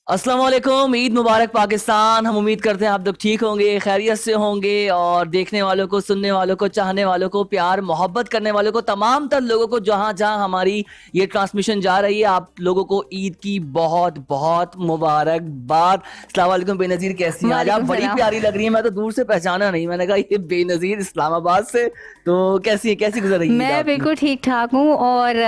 अस्सलाम वालेकुम, ईद मुबारक पाकिस्तान। हम उम्मीद करते हैं आप लोग ठीक होंगे, खैरियत से होंगे और देखने वालों को, सुनने वालों को, चाहने वालों को, प्यार मोहब्बत करने वालों को, तमाम तर लोगों को जहां जहां हमारी ये ट्रांसमिशन जा रही है, आप लोगों को ईद की बहुत बहुत मुबारकबाद। अस्सलाम वालेकुम बेनज़ीर, कैसी हैं आज आप? वालेकुम बड़ी सलाम। प्यारी लग रही है, मैं तो दूर से पहचाना नहीं, मैंने कहा ये बेनज़ीर इस्लामाबाद से। तो कैसी है, कैसी गुजर रही है ईद मैं आपकी? बिल्कुल ठीक ठाक हूँ और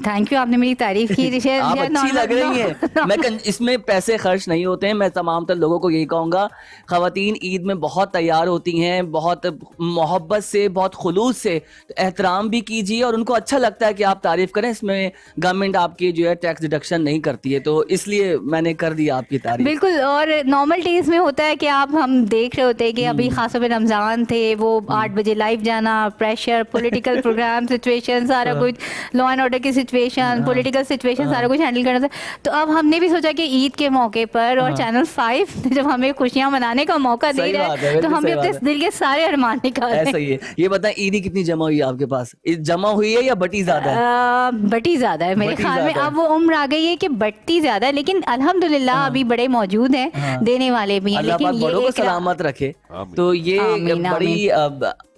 थैंक यू, आपने मेरी तारीफ की। आप अच्छी लग रही हैं। इसमें पैसे खर्च नहीं होते हैं। मैं तमाम तर लोगों को यही कहूँगा, ख़वातीन ईद में बहुत तैयार होती हैं, बहुत मोहब्बत से, बहुत खुलूस से। तो एहतराम भी कीजिए और उनको अच्छा लगता है कि आप तारीफ़ करें। इसमें गवर्नमेंट आपकी जो है टैक्स डिडक्शन नहीं करती है, तो इसलिए मैंने कर दी आपकी तारीफ़। बिल्कुल। और नॉर्मल डेज में होता है कि हम देख रहे होते हैं कि अभी खासतौर पे रमज़ान थे, वो 8 बजे लाइव जाना, प्रेशर, पॉलिटिकल प्रोग्राम, सिचुएशन, सारा कुछ, लॉ एंड ऑर्डर की सिचुएशन, पॉलिटिकल सिचुएशन, सारा कुछ हैंडल करना था। तो अब हमने भी सोचा कि ईद के मौके पर और चैनल 5 जब हमें खुशियां मनाने का मौका दे सही रहा बात है, है, तो बिल्कुल हम भी सही अपने बात है। दिल के सारे अरमान निकाल रहे ऐसा ही है। ये बताएं, ईदी कितनी जमा हुई है आपके पास? जमा हुई है या बटी ज्यादा है? बटी ज़्यादा है मेरे बटी ख्याल में। ज्यादा है। अब वो उम्र आ गई है कि बटती ज़्यादा है, लेकिन अल्हम्दुलिल्लाह अभी बड़े मौजूद हैं, हाँ। देने वाले भी हैं। अल्लाह लेकिन पाक बड़ों ये को एक सलामत रखे। आमीन। तो ये आमीन आमीन। बड़ी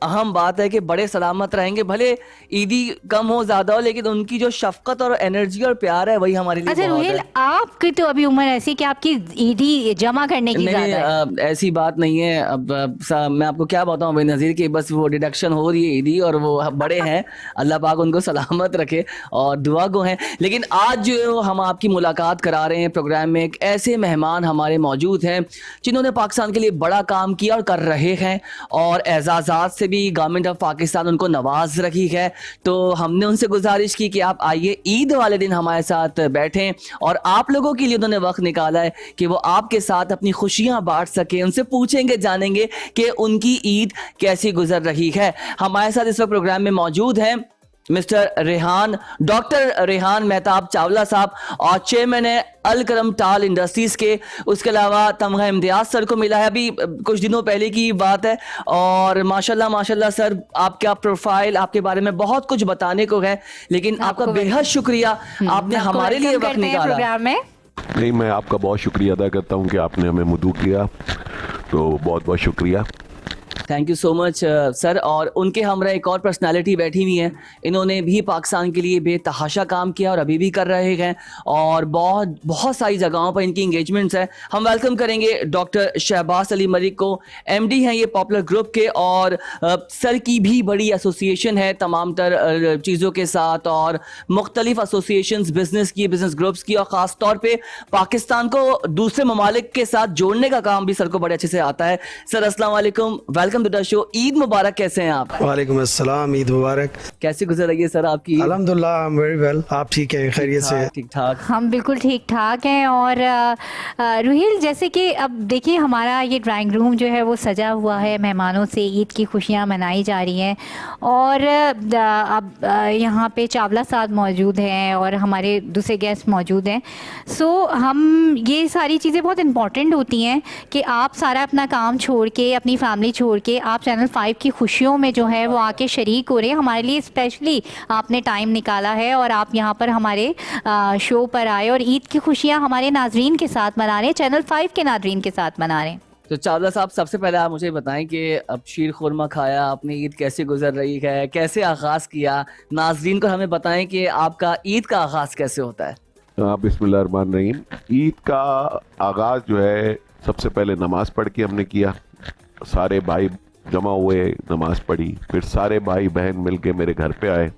अहम बात है कि बड़े सलामत रहेंगे, भले ईदी कम हो ज्यादा हो, लेकिन उनकी जो शफकत और एनर्जी और प्यार है वही हमारे लिए अच्छा बहुत रुहेल, है। आपकी तो अभी उम्र ऐसी कि आपकी ईदी जमा करने की नहीं ज़्यादा है। ऐसी बात नहीं है। मैं आपको क्या बताऊं बेनज़ीर, कि बस वो डिडक्शन हो रही है ईदी, और वो बड़े हैं, अल्लाह पाक उनको सलामत रखे और दुआ गो हैं। लेकिन आज जो हम आपकी मुलाकात करा रहे हैं प्रोग्राम में, एक ऐसे मेहमान हमारे मौजूद हैं जिन्होंने पाकिस्तान के लिए बड़ा काम किया और कर रहे हैं, और एजाज़ात से भी गवर्नमेंट ऑफ पाकिस्तान उनको नवाज रही है। तो हमने उनसे गुजारिश की कि आप आइए, ईद वाले दिन हमारे साथ बैठें, और आप लोगों के लिए उन्होंने वक्त निकाला है कि वो आपके साथ अपनी खुशियां बांट सके। उनसे पूछेंगे, जानेंगे कि उनकी ईद कैसी गुजर रही है। हमारे साथ इस वक्त प्रोग्राम में मौजूद हैं मिस्टर रेहान, डॉक्टर रेहान मेहताब चावला साहब, और चेयरमैन है अल करम टाल इंडस्ट्रीज के। उसके अलावा तमगा इम्तियाज सर को मिला है, अभी कुछ दिनों पहले की बात है। और माशाल्लाह माशाल्लाह सर, आपका प्रोफाइल, आपके बारे में बहुत कुछ बताने को है, लेकिन आपका आपको बेहद शुक्रिया, आपने आपको हमारे लिए वेलकम वक्त करते हैं निकाला। प्रोग्राम में। नहीं, मैं आपका बहुत शुक्रिया अदा करता हूँ कि आपने हमें मदऊ किया, तो बहुत बहुत शुक्रिया। Thank you so much sir. और उनके हमरा एक और पर्सनालिटी बैठी हुई हैं, इन्होंने भी पाकिस्तान के लिए बेतहाशा काम किया और अभी भी कर रहे हैं, और बहुत बहुत सारी जगहों पर इनकी इंगेजमेंट्स हैं। हम वेलकम करेंगे डॉक्टर शहबाज अली मलिक को। एमडी हैं ये पॉपुलर ग्रुप के, और सर की भी बड़ी एसोसिएशन है तमाम तर चीज़ों के साथ, और मुख्तलिफ एसोसिएशंस, बिजनेस की, बिजनेस ग्रुप्स की, और ख़ास तौर पे पाकिस्तान को दूसरे ममालिक के साथ जोड़ने का काम भी सर को बड़े अच्छे से आता है। सर अस्सलाम वालेकुम, welcome to the show. Eid मुबारक, कैसे हैं आप? वालेकुम अस्सलाम, ईद मुबारक। कैसी गुजर रही है सर आपकी ईद? अल्हम्दुलिल्लाह, आई एम वेरी वेल। आप ठीक हैं, खैरियत से? ठीक ठाक। हम बिल्कुल ठीक ठाक हैं। और रुहील, जैसे कि अब देखिए, हमारा ये ड्राइंग रूम जो है वो सजा हुआ है, मेहमानों से ईद की खुशियां मनाई जा रही हैं। और अब यहाँ पे चावला साहब मौजूद हैं और हमारे दूसरे गेस्ट मौजूद हैं। सो हम, ये सारी चीज़ें बहुत इम्पॉर्टेंट होती हैं कि आप सारा अपना काम छोड़ के, अपनी फैमिली छोड़ के, आप चैनल 5 की खुशियों में जो है वो आके शरीक हो रहे हैं। हमारे लिए स्पेशली आपने टाइम निकाला है और आप यहाँ पर हमारे शो पर आए और ईद की खुशियाँ हमारे नाजरीन के साथ मना रहे हैं, चैनल 5 के नाजरीन के साथ मना रहे हैं। तो चावला साहब, सबसे पहले आप मुझे बताएं कि अब शीर खुरमा खाया आपने, ईद कैसे गुजर रही है, कैसे आगाज़ किया? नाजरीन को हमें बताएं कि आपका ईद का आगाज़ कैसे होता है। बिस्मिल्लाहिर्रहमानिर्रहीम। ईद का आगाज़ जो है, सबसे पहले नमाज पढ़ के हमने किया। सारे भाई जमा हुए, नमाज पढ़ी, फिर सारे भाई बहन मिलके मेरे घर पे आए,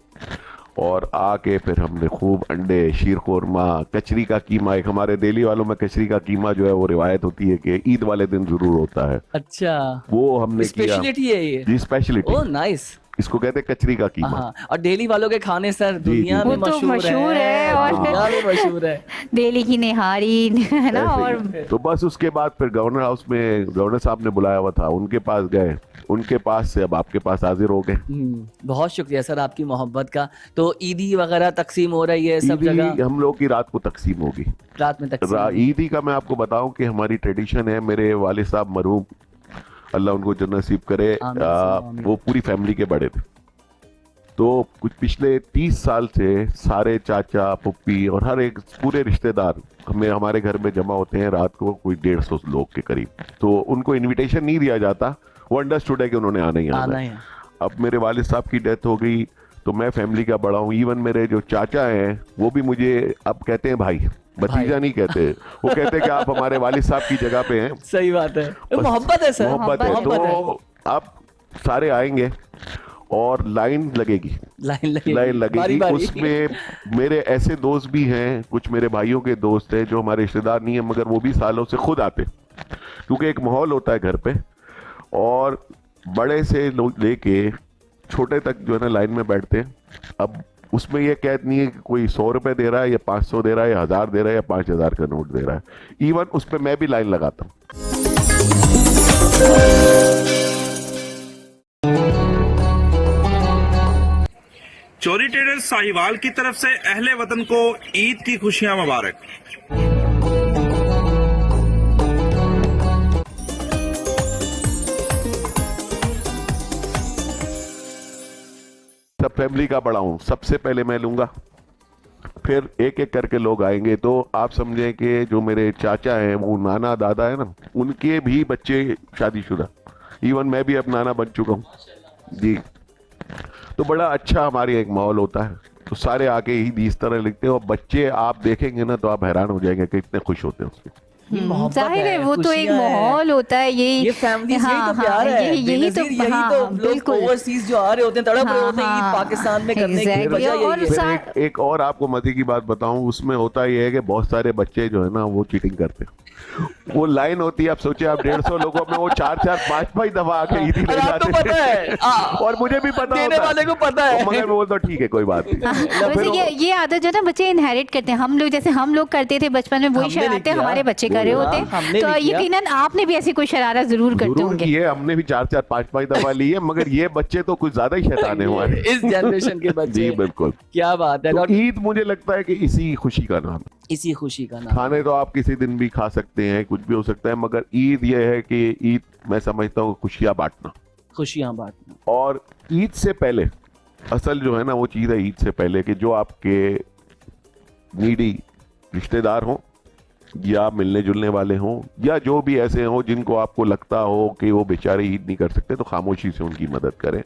और आके फिर हमने खूब अंडे, शीर खुरमा, कचरी का कीमा। एक हमारे दिल्ली वालों में कचरी का कीमा जो है वो रिवायत होती है कि ईद वाले दिन जरूर होता है, अच्छा, वो हमने किया। स्पेशलिटी है ये? जी, स्पेशलिटी। Oh nice. इसको कहते हैं कचरी का कीमा। हाँ, और दिल्ली वालों के खाने सर दुनिया जी। में वो तो मशहूर मशहूर है, है, और दुनिया में मशहूर है। दिल्ली की निहारी है ना। ऐसे और ही। तो बस उसके बाद फिर गवर्नर हाउस में गवर्नर साहब ने बुलाया हुआ था, उनके पास गए, उनके पास से अब आपके पास हाजिर हो गए। बहुत शुक्रिया सर आपकी मोहब्बत का। तो ईदी वगैरह तकसीम हो रही है सब ईदी जगह? हम लोग की रात को तकसीम होगी। रात में तकसीम? ईदी का मैं आपको बताऊं कि हमारी ट्रेडिशन है, मेरे वालिद साहब मरहूम, अल्लाह उनको जन्नत नसीब करे, आमीन, आमीन। वो पूरी फैमिली के बड़े थे। तो कुछ पिछले 30 साल से सारे चाचा पुप्पी और हर एक पूरे रिश्तेदार हमारे घर में जमा होते हैं रात को, कोई 150 लोग के करीब। तो उनको इनविटेशन नहीं दिया जाता, वो अंडरस्टूड है कि उन्होंने आना ही आना है। अब मेरे वालिद साहब की डेथ हो गई तो मैं फैमिली का बड़ा हूँ। इवन मेरे जो चाचा हैं वो भी मुझे अब कहते हैं भाई, भतीजा नहीं कहते, वो कहते हैं कि आप हमारे वालिद साहब की जगह पे हैं। सही बात है, मोहब्बत है सर, मोहब्बत है। तो आप सारे आएंगे और लाइन लगेगी, लाइन लगेगी। उसमें मेरे ऐसे दोस्त भी हैं, कुछ मेरे भाइयों के दोस्त हैं जो हमारे रिश्तेदार नहीं है मगर वो भी सालों से खुद आते, क्योंकि एक माहौल होता है घर पे, और बड़े से लेके छोटे तक जो है ना लाइन में बैठते हैं। अब उसमें ये कैद नहीं है कि कोई 100 रुपए दे रहा है या 500 दे रहा है या 1000 दे रहा है या 5000 का नोट दे रहा है। इवन उस पर मैं भी लाइन लगाता हूँ। चोरी ट्रेडर्स साहिवाल की तरफ से अहले वतन को ईद की खुशियां मुबारक। सब फैमिली का बड़ा हूं, सबसे पहले मैं लूंगा, फिर एक एक करके लोग आएंगे। तो आप समझें कि जो मेरे चाचा हैं वो नाना दादा है ना, उनके भी बच्चे शादीशुदा, इवन मैं भी अब नाना बन चुका हूँ जी। तो बड़ा अच्छा हमारे एक माहौल होता है, तो सारे आके ईद इस तरह लिखते हैं और बच्चे आप देखेंगे ना तो आप हैरान हो जाएंगे कि इतने खुश होते हैं उसमें। जाहिर है वो तो एक माहौल होता है, ये फैमिली तो प्यार है, यही तो लोग ओवरसीज जो आ रहे होते हैं, तड़प रहे होते हैं ईद पाकिस्तान में करने की वजह यही है। एक और आपको मजे की बात बताऊं, उसमें होता ये है कि बहुत सारे बच्चे जो है ना वो चीटिंग करते हैं। वो लाइन होती है, आप सोचिए आप 150 लोगों में वो 4-4, 5-5 दफा आके ईदी ले जाते हैं और मुझे भी पता देने वाले को पता है, मगर वो तो ठीक है कोई बात नहीं। वैसे ये आदत जो है ना बच्चे इनहेरिट करते हैं। हम लोग जैसे हम लोग करते थे बचपन में, वही शरारतें हमारे बच्चे कर रहे होते हैं। तो यकीनन आपने भी ऐसी कोई शरारत जरूर करते होंगे। ये हमने भी 4-4, 5-5 दफा ली है, मगर ये बच्चे तो कुछ ज्यादा ही शैतान है हमारे इस जनरेशन के बच्चे। जी बिल्कुल, क्या बात है। तो ईद मुझे लगता है कि इसी खुशी का नाम है, इसी खुशी का नाम। खाने तो आप किसी दिन भी खा सकते हैं, कुछ भी हो सकता है, मगर ईद ये है कि ईद मैं समझता हूँ खुशियां बांटना, खुशियां बांटना। और ईद से पहले असल जो है ना वो चीज़ है, ईद से पहले कि जो आपके नीडी रिश्तेदार हों या मिलने जुलने वाले हों या जो भी ऐसे हों जिनको आपको लगता हो कि वो बेचारे ईद नहीं कर सकते, तो खामोशी से उनकी मदद करें।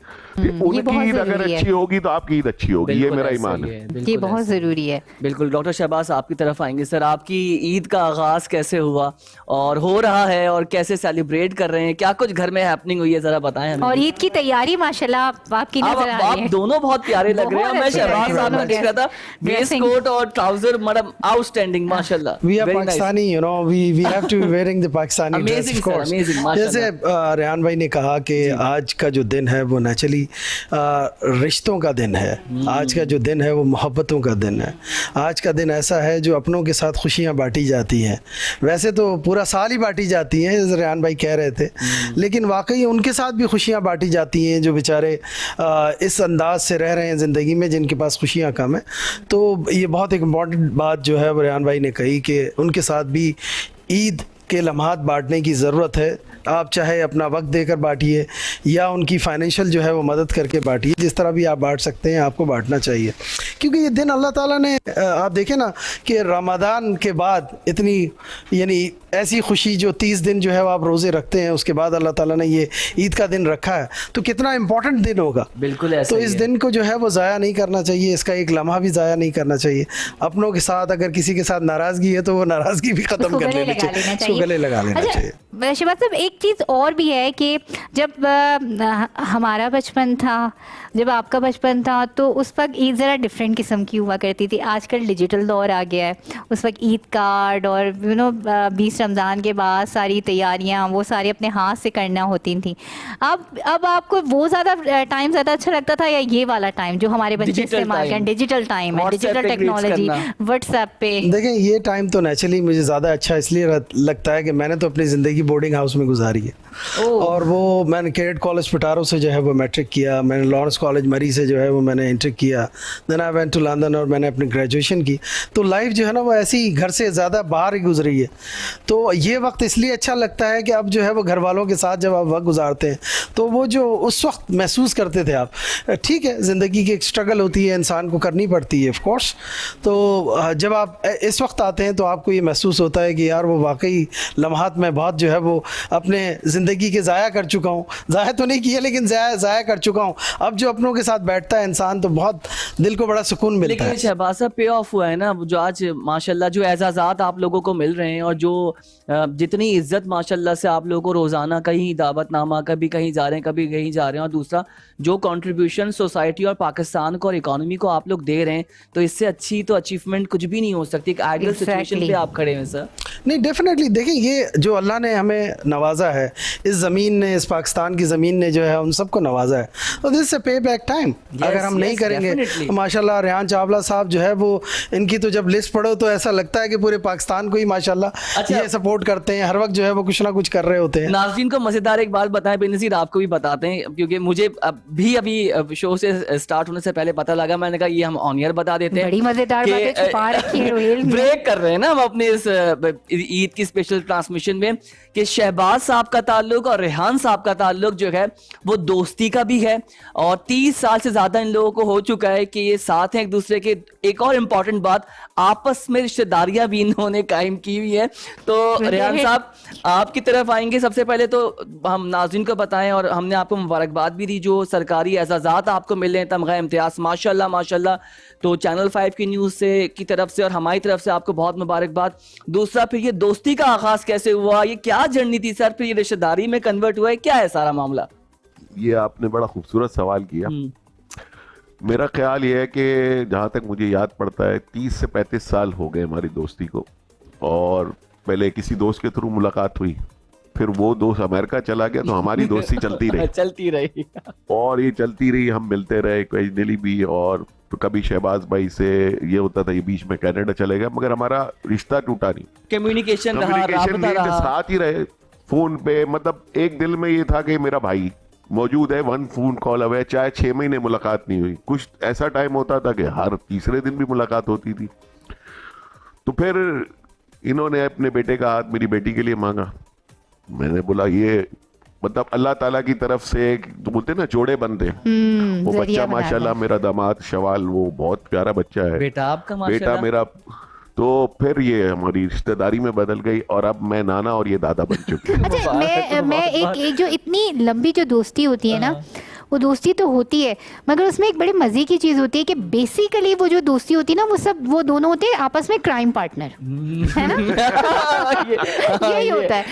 उनकी ईद अगर अच्छी होगी तो आपकी ईद अच्छी होगी, ये मेरा ईमान है। ये बहुत जरूरी है। बिल्कुल। डॉक्टर शहबाज आपकी तरफ आएंगे। सर, आपकी ईद का आगाज कैसे हुआ और हो रहा है और कैसे सेलिब्रेट कर रहे हैं, क्या कुछ घर में हैपनिंग हुई है, जरा बताएं हमें। और ईद की तैयारी माशाल्लाह आपकी नजर आ रही है। आप दोनों बहुत प्यारे लग रहे हैं। मैं शहबाज साहब को देख रहा था, वेस्ट कोट और ट्राउजर मतलब आउटस्टैंडिंग माशाल्लाह। We are Pakistani, you know, we have to be wearing the Pakistani dress, of course. Amazing, जैसे रेहान भाई ने कहा कि आज का जो दिन है वो नेचुरली रिश्तों का दिन है। आज का जो दिन है वो मोहब्बतों का दिन है। आज का दिन ऐसा है जो अपनों के साथ खुशियां बांटी जाती हैं। वैसे तो पूरा साल ही बांटी जाती हैं, जैसे रेहान भाई कह रहे थे, लेकिन वाकई उनके साथ भी खुशियां बांटी जाती हैं जो बेचारे इस अंदाज से रह रहे हैं ज़िंदगी में, जिनके पास खुशियां कम है। तो ये बहुत एक इम्पॉर्टेंट बात जो है रेहान भाई ने कही कि उनके साथ भी ईद के लम्हात बांटने की ज़रूरत है। आप चाहे अपना वक्त देकर बांटिए या उनकी फाइनेंशियल जो है वो मदद करके बांटिए, जिस तरह भी आप बांट सकते हैं आपको बांटना चाहिए, क्योंकि ये दिन अल्लाह ताला ने आप देखें ना कि रमज़ान के बाद इतनी यानी ऐसी खुशी जो 30 दिन जो है वो आप रोज़े रखते हैं, उसके बाद अल्लाह ताला ने ये ईद का दिन रखा है, तो कितना इम्पोर्टेंट दिन होगा। बिल्कुल ऐसा तो इस दिन को जो है वो ज़ाया नहीं करना चाहिए, इसका एक लम्हा भी ज़ाया नहीं करना चाहिए। अपनों के साथ अगर किसी के साथ नाराज़गी है तो वो नाराज़गी भी ख़त्म कर लेनी चाहिए, उसको गले लगा लेना चाहिए। शहबाज साहब, एक चीज़ और भी है कि जब हमारा बचपन था, जब आपका बचपन था, तो उस वक्त ईद ज़रा डिफरेंट किस्म की हुआ करती थी। आजकल डिजिटल दौर आ गया है। उस वक्त ईद कार्ड और 20 रमज़ान के बाद सारी तैयारियां वो सारी अपने हाथ से करना होती थी। अब आपको वो ज़्यादा टाइम ज़्यादा अच्छा लगता था या ये वाला टाइम जो हमारे बच्चे इस्तेमाल करें, डिजिटल टाइम है, डिजिटल टेक्नोलॉजी, व्हाट्सएप पे? देखें, ये टाइम तो नेचुरली मुझे ज़्यादा अच्छा इसलिए लगता है कि मैंने तो अपनी ज़िंदगी बोर्डिंग हाउस में गुजारी है। और वो मैंने कैडेट कॉलेज पिटारो से जो है वो मैट्रिक किया, मैंने लॉरेंस कॉलेज मरी से जो है वो मैंने इंटर किया, then I went to London और मैंने अपनी ग्रेजुएशन की। तो लाइफ जो है ना वो ऐसी घर से ज़्यादा बाहर ही गुजरी है। तो ये वक्त इसलिए अच्छा लगता है कि अब जो है वो घर वालों के साथ जब आप वक्त गुजारते हैं तो वो जो उस वक्त महसूस करते थे आप, ठीक है ज़िंदगी की एक स्ट्रगल होती है, इंसान को करनी पड़ती है ऑफ कोर्स। तो जब आप इस वक्त आते हैं तो आपको ये महसूस होता है कि यार वो वाकई लम्हात में बहुत जो है वो अपने ज़िंदगी के ज़ाया कर चुका हूँ, ज़ाया तो नहीं किया लेकिन ज़ाया कर चुका हूँ। अब जो अपनों के साथ बैठता है इंसान तो बहुत दिल को बड़ा सुकून मिलता लेकिन है। शहबाज साहब पे ऑफ हुआ है ना, जो आज माशाल्लाह जो एजाज़ात आप लोगों को मिल रहे हैं और जो जितनी इज्जत माशाल्लाह से आप लोगों को रोज़ाना कहीं दावतनामा, कभी कहीं जा रहे हैं कभी कहीं जा रहे हैं, और दूसरा जो कंट्रीब्यूशन सोसाइटी और पाकिस्तान को और इकोनॉमी को आप लोग दे रहे हैं, तो इससे अच्छी तो अचीवमेंट कुछ भी नहीं हो सकती। एक आइडियल सिचुएशन पे आप खड़े हैं सर। नहीं डेफिनेटली देखिए, ये जो अल्लाह ने हमें नवाजा है, इस ज़मीन ने, इस पाकिस्तान की ज़मीन ने जो है उन सबको नवाजा है, तो दिस से पे बैक टाइम। अगर हम नहीं करेंगे तो माशाल्लाह रेहान चावला साहब जो है वो, इनकी तो जब लिस्ट पढ़ो तो ऐसा लगता है कि पूरे पाकिस्तान को ही माशाल्लाह ये सपोर्ट करते हैं, हर वक्त जो है वो कुछ ना कुछ कर रहे होते हैं। नाज़रीन को मज़ेदार एक बात बताएं, बेनज़ीर आपको भी बताते हैं, क्योंकि मुझे अभी शो से स्टार्ट होने से पहले पता लगा, मैंने कहा ये हम ऑन एयर बता देते हैं। बड़ी मजेदार बातें छुपा रखी है रोहेल ने। ब्रेक कर रहे हैं ना हम अपने इस ईद की स्पेशल ट्रांसमिशन में, कि शहबाज साहब का ताल्लुक और रेहान साहब का ताल्लुक जो है वो दोस्ती का भी है, और 30 साल से ज्यादा इन लोगों को हो चुका है कि ये साथ हैं एक दूसरे के। एक और इम्पॉर्टेंट बात, आपस में रिश्तेदारियां भी इन्होंने कायम की हुई है। तो रेहान साहब आपकी तरफ आएंगे, सबसे पहले तो हम नाज़रीन को बताएं, और हमने आपको मुबारकबाद भी दी जो सरकारी एजाज़ात आपको मिले हैं, तमगा इम्तियाज़ माशाल्लाह माशाल्लाह। तो चैनल 5 की न्यूज़ से की तरफ से और हमारी तरफ से आपको बहुत मुबारकबाद। दूसरा, फिर ये दोस्ती का आगाज़ कैसे हुआ, ये क्या जर्नी थी सर, फिर ये रिश्तेदारी में कन्वर्ट हुआ है, क्या है सारा मामला? ये आपने बड़ा खूबसूरत सवाल किया। मेरा ख्याल ये है कि जहाँ तक मुझे याद पड़ता है 30 से 35 साल हो गए हमारी दोस्ती को, और पहले किसी दोस्त के थ्रू मुलाकात हुई, फिर वो दोस्त अमेरिका चला गया, तो हमारी दोस्ती चलती रही और ये चलती रही, हम मिलते रहे ओकेजनली भी, और तो कभी शहबाज भाई से ये होता था ये बीच में कनाडा चले गए, मगर हमारा रिश्ता टूटा नहीं, कम्युनिकेशन रहा, साथ ही रहे फोन पे। मतलब एक दिल में ये था कि मेरा भाई मौजूद है, 1 फोन कॉल अवे, चाहे 6 महीने मुलाकात नहीं हुई, कुछ ऐसा टाइम होता था कि हर तीसरे दिन भी मुलाकात होती थी। तो फिर इन्होंने अपने बेटे का हाथ मेरी बेटी के लिए मांगा, मैंने बोला ये मतलब अल्लाह ताला की तरफ से तो बोलते ना जोड़े बनते, वो बच्चा माशाल्लाह मेरा दामाद शवाल, वो बहुत प्यारा बच्चा है, बेटा आपका बेटा मेरा। तो फिर ये हमारी रिश्तेदारी में बदल गई और अब मैं नाना और ये दादा बन चुके हैं। अच्छा, मैं एक जो इतनी लंबी जो दोस्ती होती है ना, वो दोस्ती तो होती है, मगर उसमें एक बड़े मजे की चीज होती है कि बेसिकली वो जो दोस्ती होती है ना, वो दोनों होते हैं आपस में क्राइम पार्टनर, है ना? यही होता है,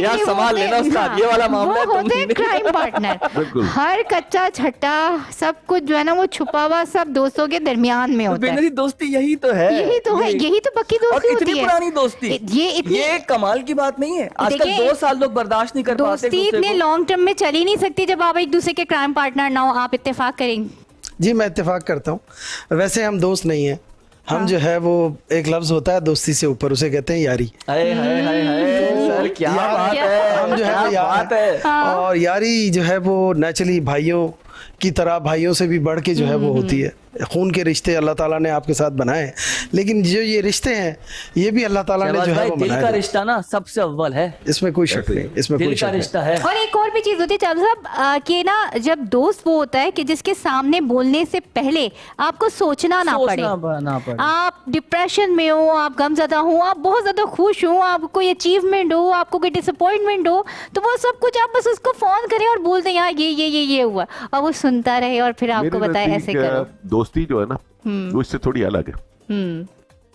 यार संभाल लेना उस्ताद, ये वाला मामला है, वो होते हैं क्राइम पार्टनर। हर कच्चा छट्टा सब कुछ जो है ना वो छुपा हुआ सब दोस्तों के दरमियान में होता है। दोस्ती यही तो है, यही तो पक्की दोस्ती होती है। इतनी पुरानी दोस्ती, ये कमाल की बात नहीं है। आजकल 2 साल लोग बर्दाश्त नहीं कर पाते। दोस्ती इतने लॉन्ग टर्म में चल ही नहीं सकती जब आप एक दूसरे के पार्टनर ना हो। आप इत्तेफाक करेंगे? जी मैं इत्तेफाक करता हूँ। वैसे हम दोस्त नहीं हैं, हम जो है वो एक लफ्ज होता है दोस्ती से ऊपर, उसे कहते हैं यारी। सर क्या बात है, हम जो है यार है। और यारी जो है वो नेचुरली भाइयों की तरह, भाइयों से भी बढ़ के जो है वो होती है। खून के रिश्ते अल्लाह ताला ने आपके साथ बनाए, लेकिन जो ये रिश्ते हैं ये भी अल्लाह ताला ने जो है वो दिल बनाए। का रिश्ता ना सबसे अव्वल है, इसमें कोई शक नहीं, इसमें कोई शक रिश्ता है। और एक और भी चीज होती है चालू साहब कि ना, जब दोस्त वो होता है कि जिसके सामने बोलने से पहले आपको सोचना ना पड़े। आप डिप्रेशन में हो, आप गमज़दा हो, आप बहुत ज्यादा खुश हो, आपको कोई अचीवमेंट हो, आपको कोई डिसअपॉइंटमेंट हो, तो वो सब कुछ आप बस उसको फोन करें और बोल दें यार ये हुआ, और वो सुनता रहे और फिर आपको बताए ऐसे करो। दोस्ती जो है ना वो इससे थोड़ी अलग है।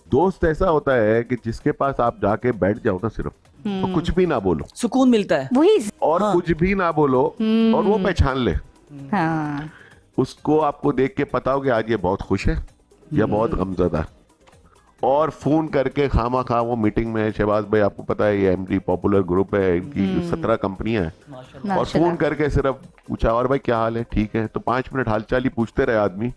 दोस्त ऐसा होता है कि जिसके पास आप जाके बैठ जाओ ना सिर्फ, तो कुछ भी ना बोलो, सुकून मिलता है वही, और कुछ भी ना बोलो और वो पहचान ले। हाँ, उसको आपको देख के पता हो कि आज ये बहुत खुश है या बहुत गमज़दा, और फोन करके खामा खा वो मीटिंग में, शहबाज भाई आपको पता है ये एमडी पॉपुलर ग्रुप है, इनकी 17 कंपनियां हैं, और फोन करके सिर्फ पूछा और भाई क्या हाल है, ठीक है, तो 5 मिनट हालचाल ही पूछते रहे आदमी,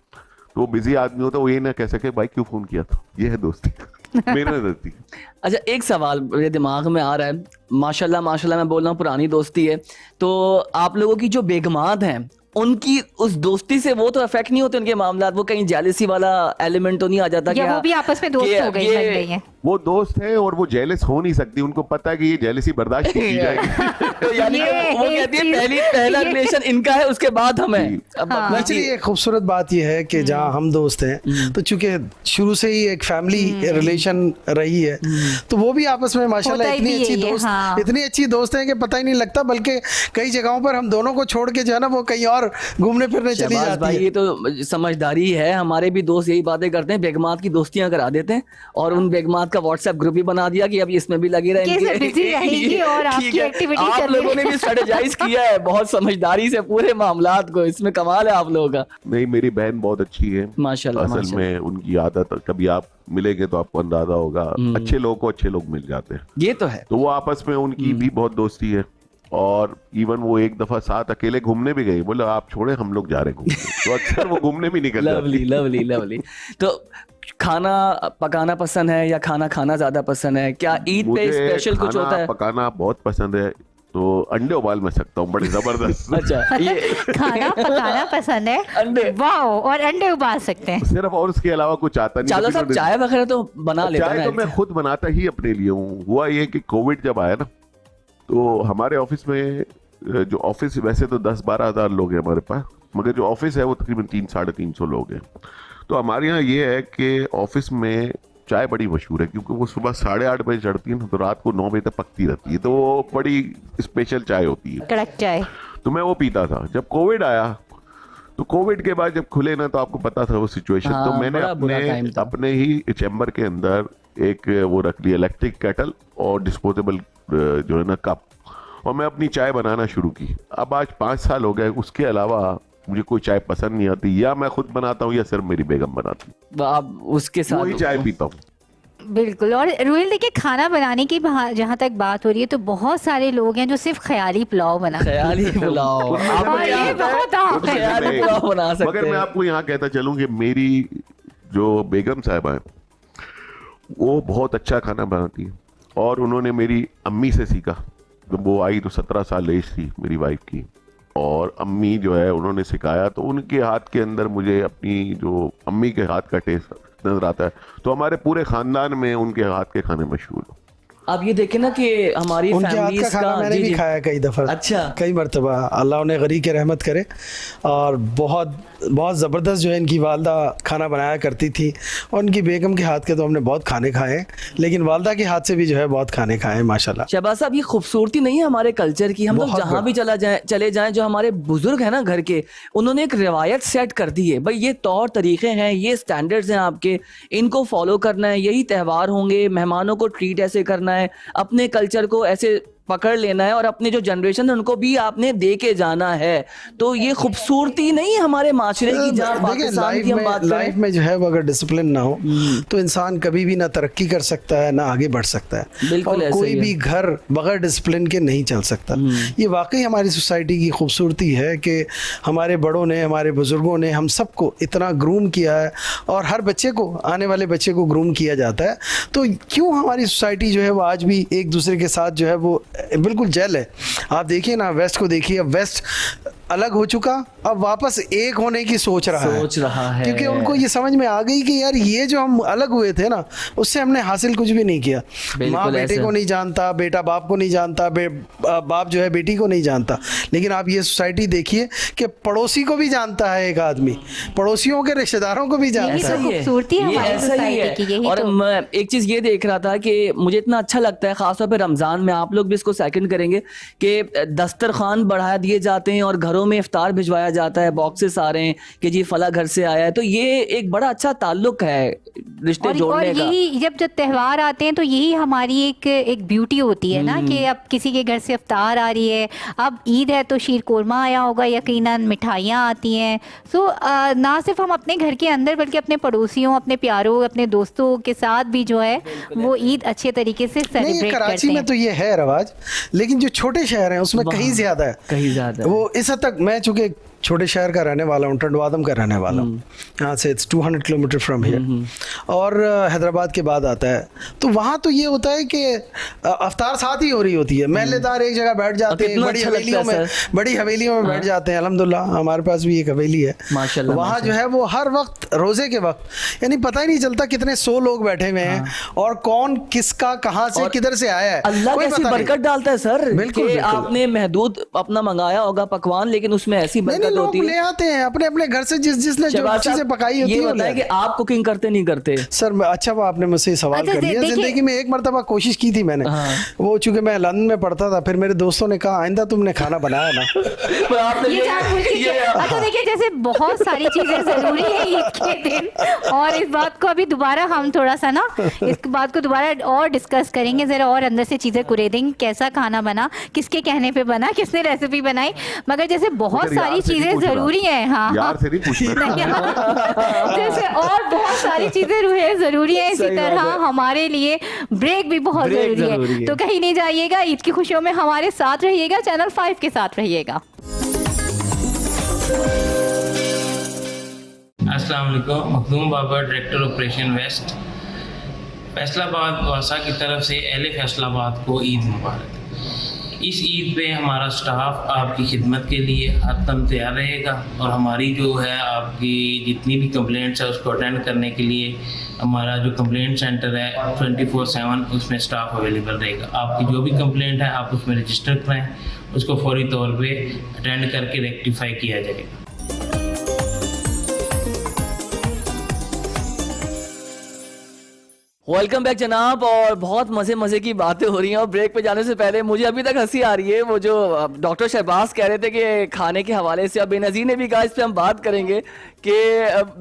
तो वो बिजी आदमी होता है, वो ये ना कह सके भाई क्यों फोन किया था। ये है दोस्ती। मेहनत रहती है। अच्छा, एक सवाल मेरे दिमाग में आ रहा है, माशाल्लाह माशाल्लाह मैं बोल रहा हूँ, पुरानी दोस्ती है, तो आप लोगों की जो बेगमात हैं उनकी उस दोस्ती से वो तो अफेक्ट नहीं होते उनके मामलात, वो कहीं जेलसी वाला एलिमेंट तो नहीं आ जाता या कि वो भी आपस में दोस्त हो गई बन गई हैं? वो दोस्त है और वो जेलस हो नहीं सकती, उनको पता है कि ये जेलसी बर्दाश्त नहीं की जाएगी। तो यानी कि ये वो एक कहती है चीज- पहला रिलेशन इनका है, उसके बाद हम हैं। जी। अब हाँ। अपनी एक्चुअली चीज- एक खूबसूरत बात यह है कि जहाँ हम दोस्त हैं तो चूंकि शुरू से ही एक फैमिली रिलेशन रही है, तो वो भी आपस में माशाल्लाह होता ही इतनी भी अच्छी यही है, दोस्त हाँ। इतनी अच्छी दोस्त हैं कि पता ही नहीं लगता, बल्कि कई जगहों पर हम दोनों को छोड़ के जो है ना वो कहीं और घूमने फिरने चली शहबाज जाती भाई, है। ये तो समझदारी है। हमारे भी दोस्त यही बातें करते हैं, बेगमात की दोस्तियां करा देते हैं और उन बेगमात का व्हाट्सएप ग्रुप भी बना दिया कि अब इसमें भी लगी रहे, कि इसमें busy रहेगी और ठीक आपकी है। activity आप चल लोगों रही ने भी स्ट्रेटेजाइज किया है बहुत समझदारी से पूरे मामलात को, इसमें कमाल है आप लोगों का। नहीं, मेरी बहन बहुत अच्छी है माशाल्लाह, असल माशाल्लाह। में उनकी आदत, कभी आप मिलेंगे तो आपको अंदाजा होगा, अच्छे लोगों को अच्छे लोग मिल जाते हैं, ये तो है। तो वो आपस में उनकी भी बहुत दोस्ती है। और इवन वो एक दफा साथ अकेले घूमने भी गई, बोला आप छोड़े हम लोग जा रहे हैं घूमने, तो अक्सर वो घूमने भी निकल लवली जाती। Lovely lovely. तो खाना पकाना पसंद है या खाना खाना ज्यादा पसंद है? क्या ईद पे मुझे स्पेशल कुछ खाना होता है? पकाना बहुत पसंद है, तो अंडे उबाल मैं सकता हूँ बड़े जबरदस्त। अच्छा, ये खाना पकाना पसंद है, अंडे। वाह, और अंडे उबाल सकते हैं। सिर्फ, और उसके अलावा कुछ आता नहीं। चालो कभी साहब, तो- चाय वगैरह तो बना लेते चाय हैं तो ना? मैं खुद बनाता ही अपने लिए हूँ। हुआ ये कि कोविड जब आया ना, तो हमारे ऑफिस में, जो ऑफिस वैसे तो 10-12 हज़ार लोग हैं हमारे पास, मगर जो ऑफिस है वो तकरीबन 300-350 लोग हैं। तो हमारे यहाँ ये है कि ऑफिस में चाय बड़ी मशहूर है, क्योंकि वो सुबह 8:30 बजे चढ़ती है ना, तो रात को 9 बजे तक पकती रहती है, तो वो बड़ी स्पेशल चाय होती है। कड़क चाय। तो मैं वो पीता था। जब कोविड आया, तो कोविड के बाद जब खुले ना, तो आपको पता था वो सिचुएशन, हाँ, तो मैंने बड़ा बुरा टाइम था। अपने ही चैम्बर के अंदर एक वो रख लिया, इलेक्ट्रिक केटल और डिस्पोजेबल जो है ना कप, और मैं अपनी चाय बनाना शुरू की। अब आज 5 साल हो गए, उसके अलावा मुझे कोई चाय पसंद नहीं आती, या मैं खुद बनाता हूँ या सिर्फ मेरी बेगम बनाती है, आप उसके साथ वही चाय पीता हूँ। बिल्कुल। और रुहिल, देखिए, खाना बनाने की जहाँ तक बात हो रही है, तो बहुत सारे लोग हैं जो सिर्फ ख्याली पुलाव बनाते हैं। ख्याली पुलाव उनमें से आप और मैं ये यहाँ- बहुत आम उनमें से है। ख्याली मैं- पुलाव बना सकते मगर मैं हैं। आपको यहाँ कहता चलूँ कि मेरी जो बेगम साहिबा है वो बहुत अच्छा खाना बनाती है, और उन्होंने मेरी अम्मी से सीखा। तो वो आई तो 17 साल एज थी मेरी वाइफ की, और अम्मी जो है उन्होंने सिखाया, तो उनके हाथ के अंदर मुझे अपनी जो अम्मी के हाथ का टेस्ट नजर आता है। तो हमारे पूरे खानदान में उनके हाथ के खाने मशहूर हैं। आप ये देखें ना कि हमारी उनके हाथ का फैमिलीज खाना मैंने जी, भी जी। खाया कई दफ़ा, अच्छा। कई मरतबा। अल्लाह उन्हें गरी के रहमत करे। और बहुत बहुत ज़बरदस्त जो है इनकी वालदा खाना बनाया करती थी, और उनकी बेगम के हाथ के तो हमने बहुत खाने खाए हैं, लेकिन वालदा के हाथ से भी जो है बहुत खाने खाए हैं माशाल्लाह। शहबाज साहब, ये खूबसूरती नहीं है हमारे कल्चर की? हम लोग बहुत जहाँ भी चले जाएं, जो हमारे बुजुर्ग हैं ना घर के, उन्होंने एक रिवायत सेट कर दी है, भाई ये तौर तरीके हैं, ये स्टैंडर्ड्स हैं आपके, इनको फॉलो करना है, यही त्यौहार होंगे, मेहमानों को ट्रीट ऐसे करना है, अपने कल्चर को ऐसे पकड़ लेना है, और अपने जो जनरेशन है उनको भी आपने दे के जाना है। तो ये खूबसूरती नहीं है हमारे माशरे की, जहाँ देखिए, पाकिस्तान की हम बात लाइफ करें। में जो है वो अगर डिसिप्लिन ना हो तो इंसान कभी भी ना तरक्की कर सकता है, ना आगे बढ़ सकता है। बिल्कुल और ऐसे कोई ही है। भी घर बगैर डिसिप्लिन के नहीं चल सकता। ये वाकई हमारी सोसाइटी की खूबसूरती है कि हमारे बड़ों ने, हमारे बुजुर्गों ने हम सबको इतना ग्रूम किया है, और हर बच्चे को, आने वाले बच्चे को ग्रूम किया जाता है। तो क्यों हमारी सोसाइटी जो है वो आज भी एक दूसरे के साथ जो है वो बिल्कुल जेल है। आप देखिए ना, वेस्ट को देखिए, अब वेस्ट अलग हो चुका, अब वापस एक होने की सोच रहा है, क्योंकि उनको ये समझ में आ गई कि यार ये जो हम अलग हुए थे ना, उससे हमने हासिल कुछ भी नहीं किया। माँ बेटे को नहीं जानता, बेटा बाप को नहीं जानता, बाप जो है बेटी को नहीं जानता। लेकिन आप ये सोसाइटी देखिए कि पड़ोसी को भी जानता है एक आदमी, पड़ोसियों के रिश्तेदारों को भी जानता यही है। तो खूबसूरती है हमारी सोसाइटी की, यही और तो। मैं एक चीज ये देख रहा था कि मुझे इतना अच्छा लगता है, खासतौर पे रमजान में, आप लोग भी इसको सेकंड करेंगे, कि दस्तरखान बढ़ा दिए जाते हैं और घरों में इफ्तार भिजवाया जाता है, बॉक्सेस आ रहे हैं कि जी फला घर से आया है। तो ये एक बड़ा अच्छा ताल्लुक है रिश्ते जोड़ने का। यही जब त्योहार आते हैं तो यही हमारी एक ब्यूटी होती है ना, कि अब किसी के घर से इफ्तार आ रही है, अब ईद है तो शीर कोरमा आया होगा, यकीनन मिठाइयाँ आती हैं। सो ना सिर्फ हम अपने घर के अंदर बल्कि अपने पड़ोसियों, अपने प्यारों, अपने दोस्तों के साथ भी जो है वो ईद अच्छे तरीके से नहीं, सेलिब्रेट कराची करते में हैं। तो ये है रवाज, लेकिन जो छोटे शहर हैं उसमें कहीं ज्यादा है, कहीं ज्यादा है। वो इस हद तक, मैं चूंकि छोटे शहर का रहने वाला हूँ, टंडवादम का रहने वाला हूँ, यहाँ से इट्स 200 किलोमीटर फ्रॉम हियर। और हैदराबाद के बाद आता है। तो वहाँ तो ये होता है कि अफ्तार साथ ही हो रही होती है, महल्लेदार एक जगह बैठ जाते हैं, कितना बड़ी अच्छा लगता हवेलियों है में, सर। बड़ी हवेलियों में बैठ जाते हैं। अल्हम्दुलिल्लाह हमारे पास भी एक हवेली है माशाल्लाह, वहाँ जो है वो हर वक्त रोजे के वक्त यानी पता ही नहीं चलता कितने 100 लोग बैठे हुए हैं और कौन किसका कहाँ से और किधर से आया है, अल्लाह कोई कैसी पता नहीं। बरकत डालता है सर। बिल्कुल, कि बिल्कुल। आपने महदूद अपना मंगाया होगा पकवान, लेकिन उसमें ऐसी नहीं बरकत नहीं, लोग होती ले है। आते हैं अपने अपने घर से, जिसने जो शहबाज चीजें साहब, पकाई होती ये है वो ले बताएं कि आते हैं। आप कुकिंग करते नहीं करते? सर अच्छा वो आपने मुझसे सवाल अच्छा, कर लिया। देखिए- जिंदगी में एक मरतबा कोशिश की थी मैंने, हाँ। वो चूंकि मैं लंदन में पढ़ता था, फिर मेरे दोस्तों ने कहा आइंदा तुमने खाना बनाया ना। पर आपने ये जानबूझ के अच्छा देखिए, जैसे बहुत सारी चीजें जरूरी है ईद के दिन, और इस बात को अभी दोबारा हम थोड़ा सा ना इस बात को दोबारा और डिस्कस करेंगे, जरा और अंदर से चीजें कुरेदेंगे, कैसा खाना बना, किसके कहने पे बना, किसने रेसिपी बनाई। मगर जैसे बहुत मगर यार सारी से नहीं चीजें पूछ रहा। जरूरी हैं। हाँ यार से नहीं पूछना। नहीं, जैसे और बहुत सारी चीजें जरूरी है, इसी सही बात तरह है। हमारे लिए ब्रेक भी बहुत ब्रेक जरूरी जरूरी है। है। तो कहीं नहीं जाइएगा, ईद की खुशियों में हमारे साथ रहिएगा, चैनल 5 के साथ रहिएगा। अस्सलाम वालेकुम। मखदूम बाबा, डायरेक्टर ऑपरेशन वेस्ट, फैसलाबाद वासा की तरफ से अहले फैसलाबाद को ईद मुबारक। इस ईद पे हमारा स्टाफ आपकी खिदमत के लिए हर दम तैयार रहेगा, और हमारी जो है आपकी जितनी भी कंप्लेंट्स है उसको अटेंड करने के लिए हमारा जो कंप्लेंट सेंटर है 24/7 उसमें स्टाफ अवेलेबल रहेगा। आपकी जो भी कंप्लेंट है आप उसमें रजिस्टर कराएं, उसको फौरी तौर पे अटेंड करके रेक्टिफाई किया जाएगा। वेलकम बैक जनाब। और बहुत मजे की बातें हो रही हैं, और ब्रेक पे जाने से पहले मुझे अभी तक हंसी आ रही है वो जो डॉक्टर शहबाज कह रहे थे कि खाने के हवाले से, अब बेनज़ीर ने भी कहा, इस पे हम बात करेंगे कि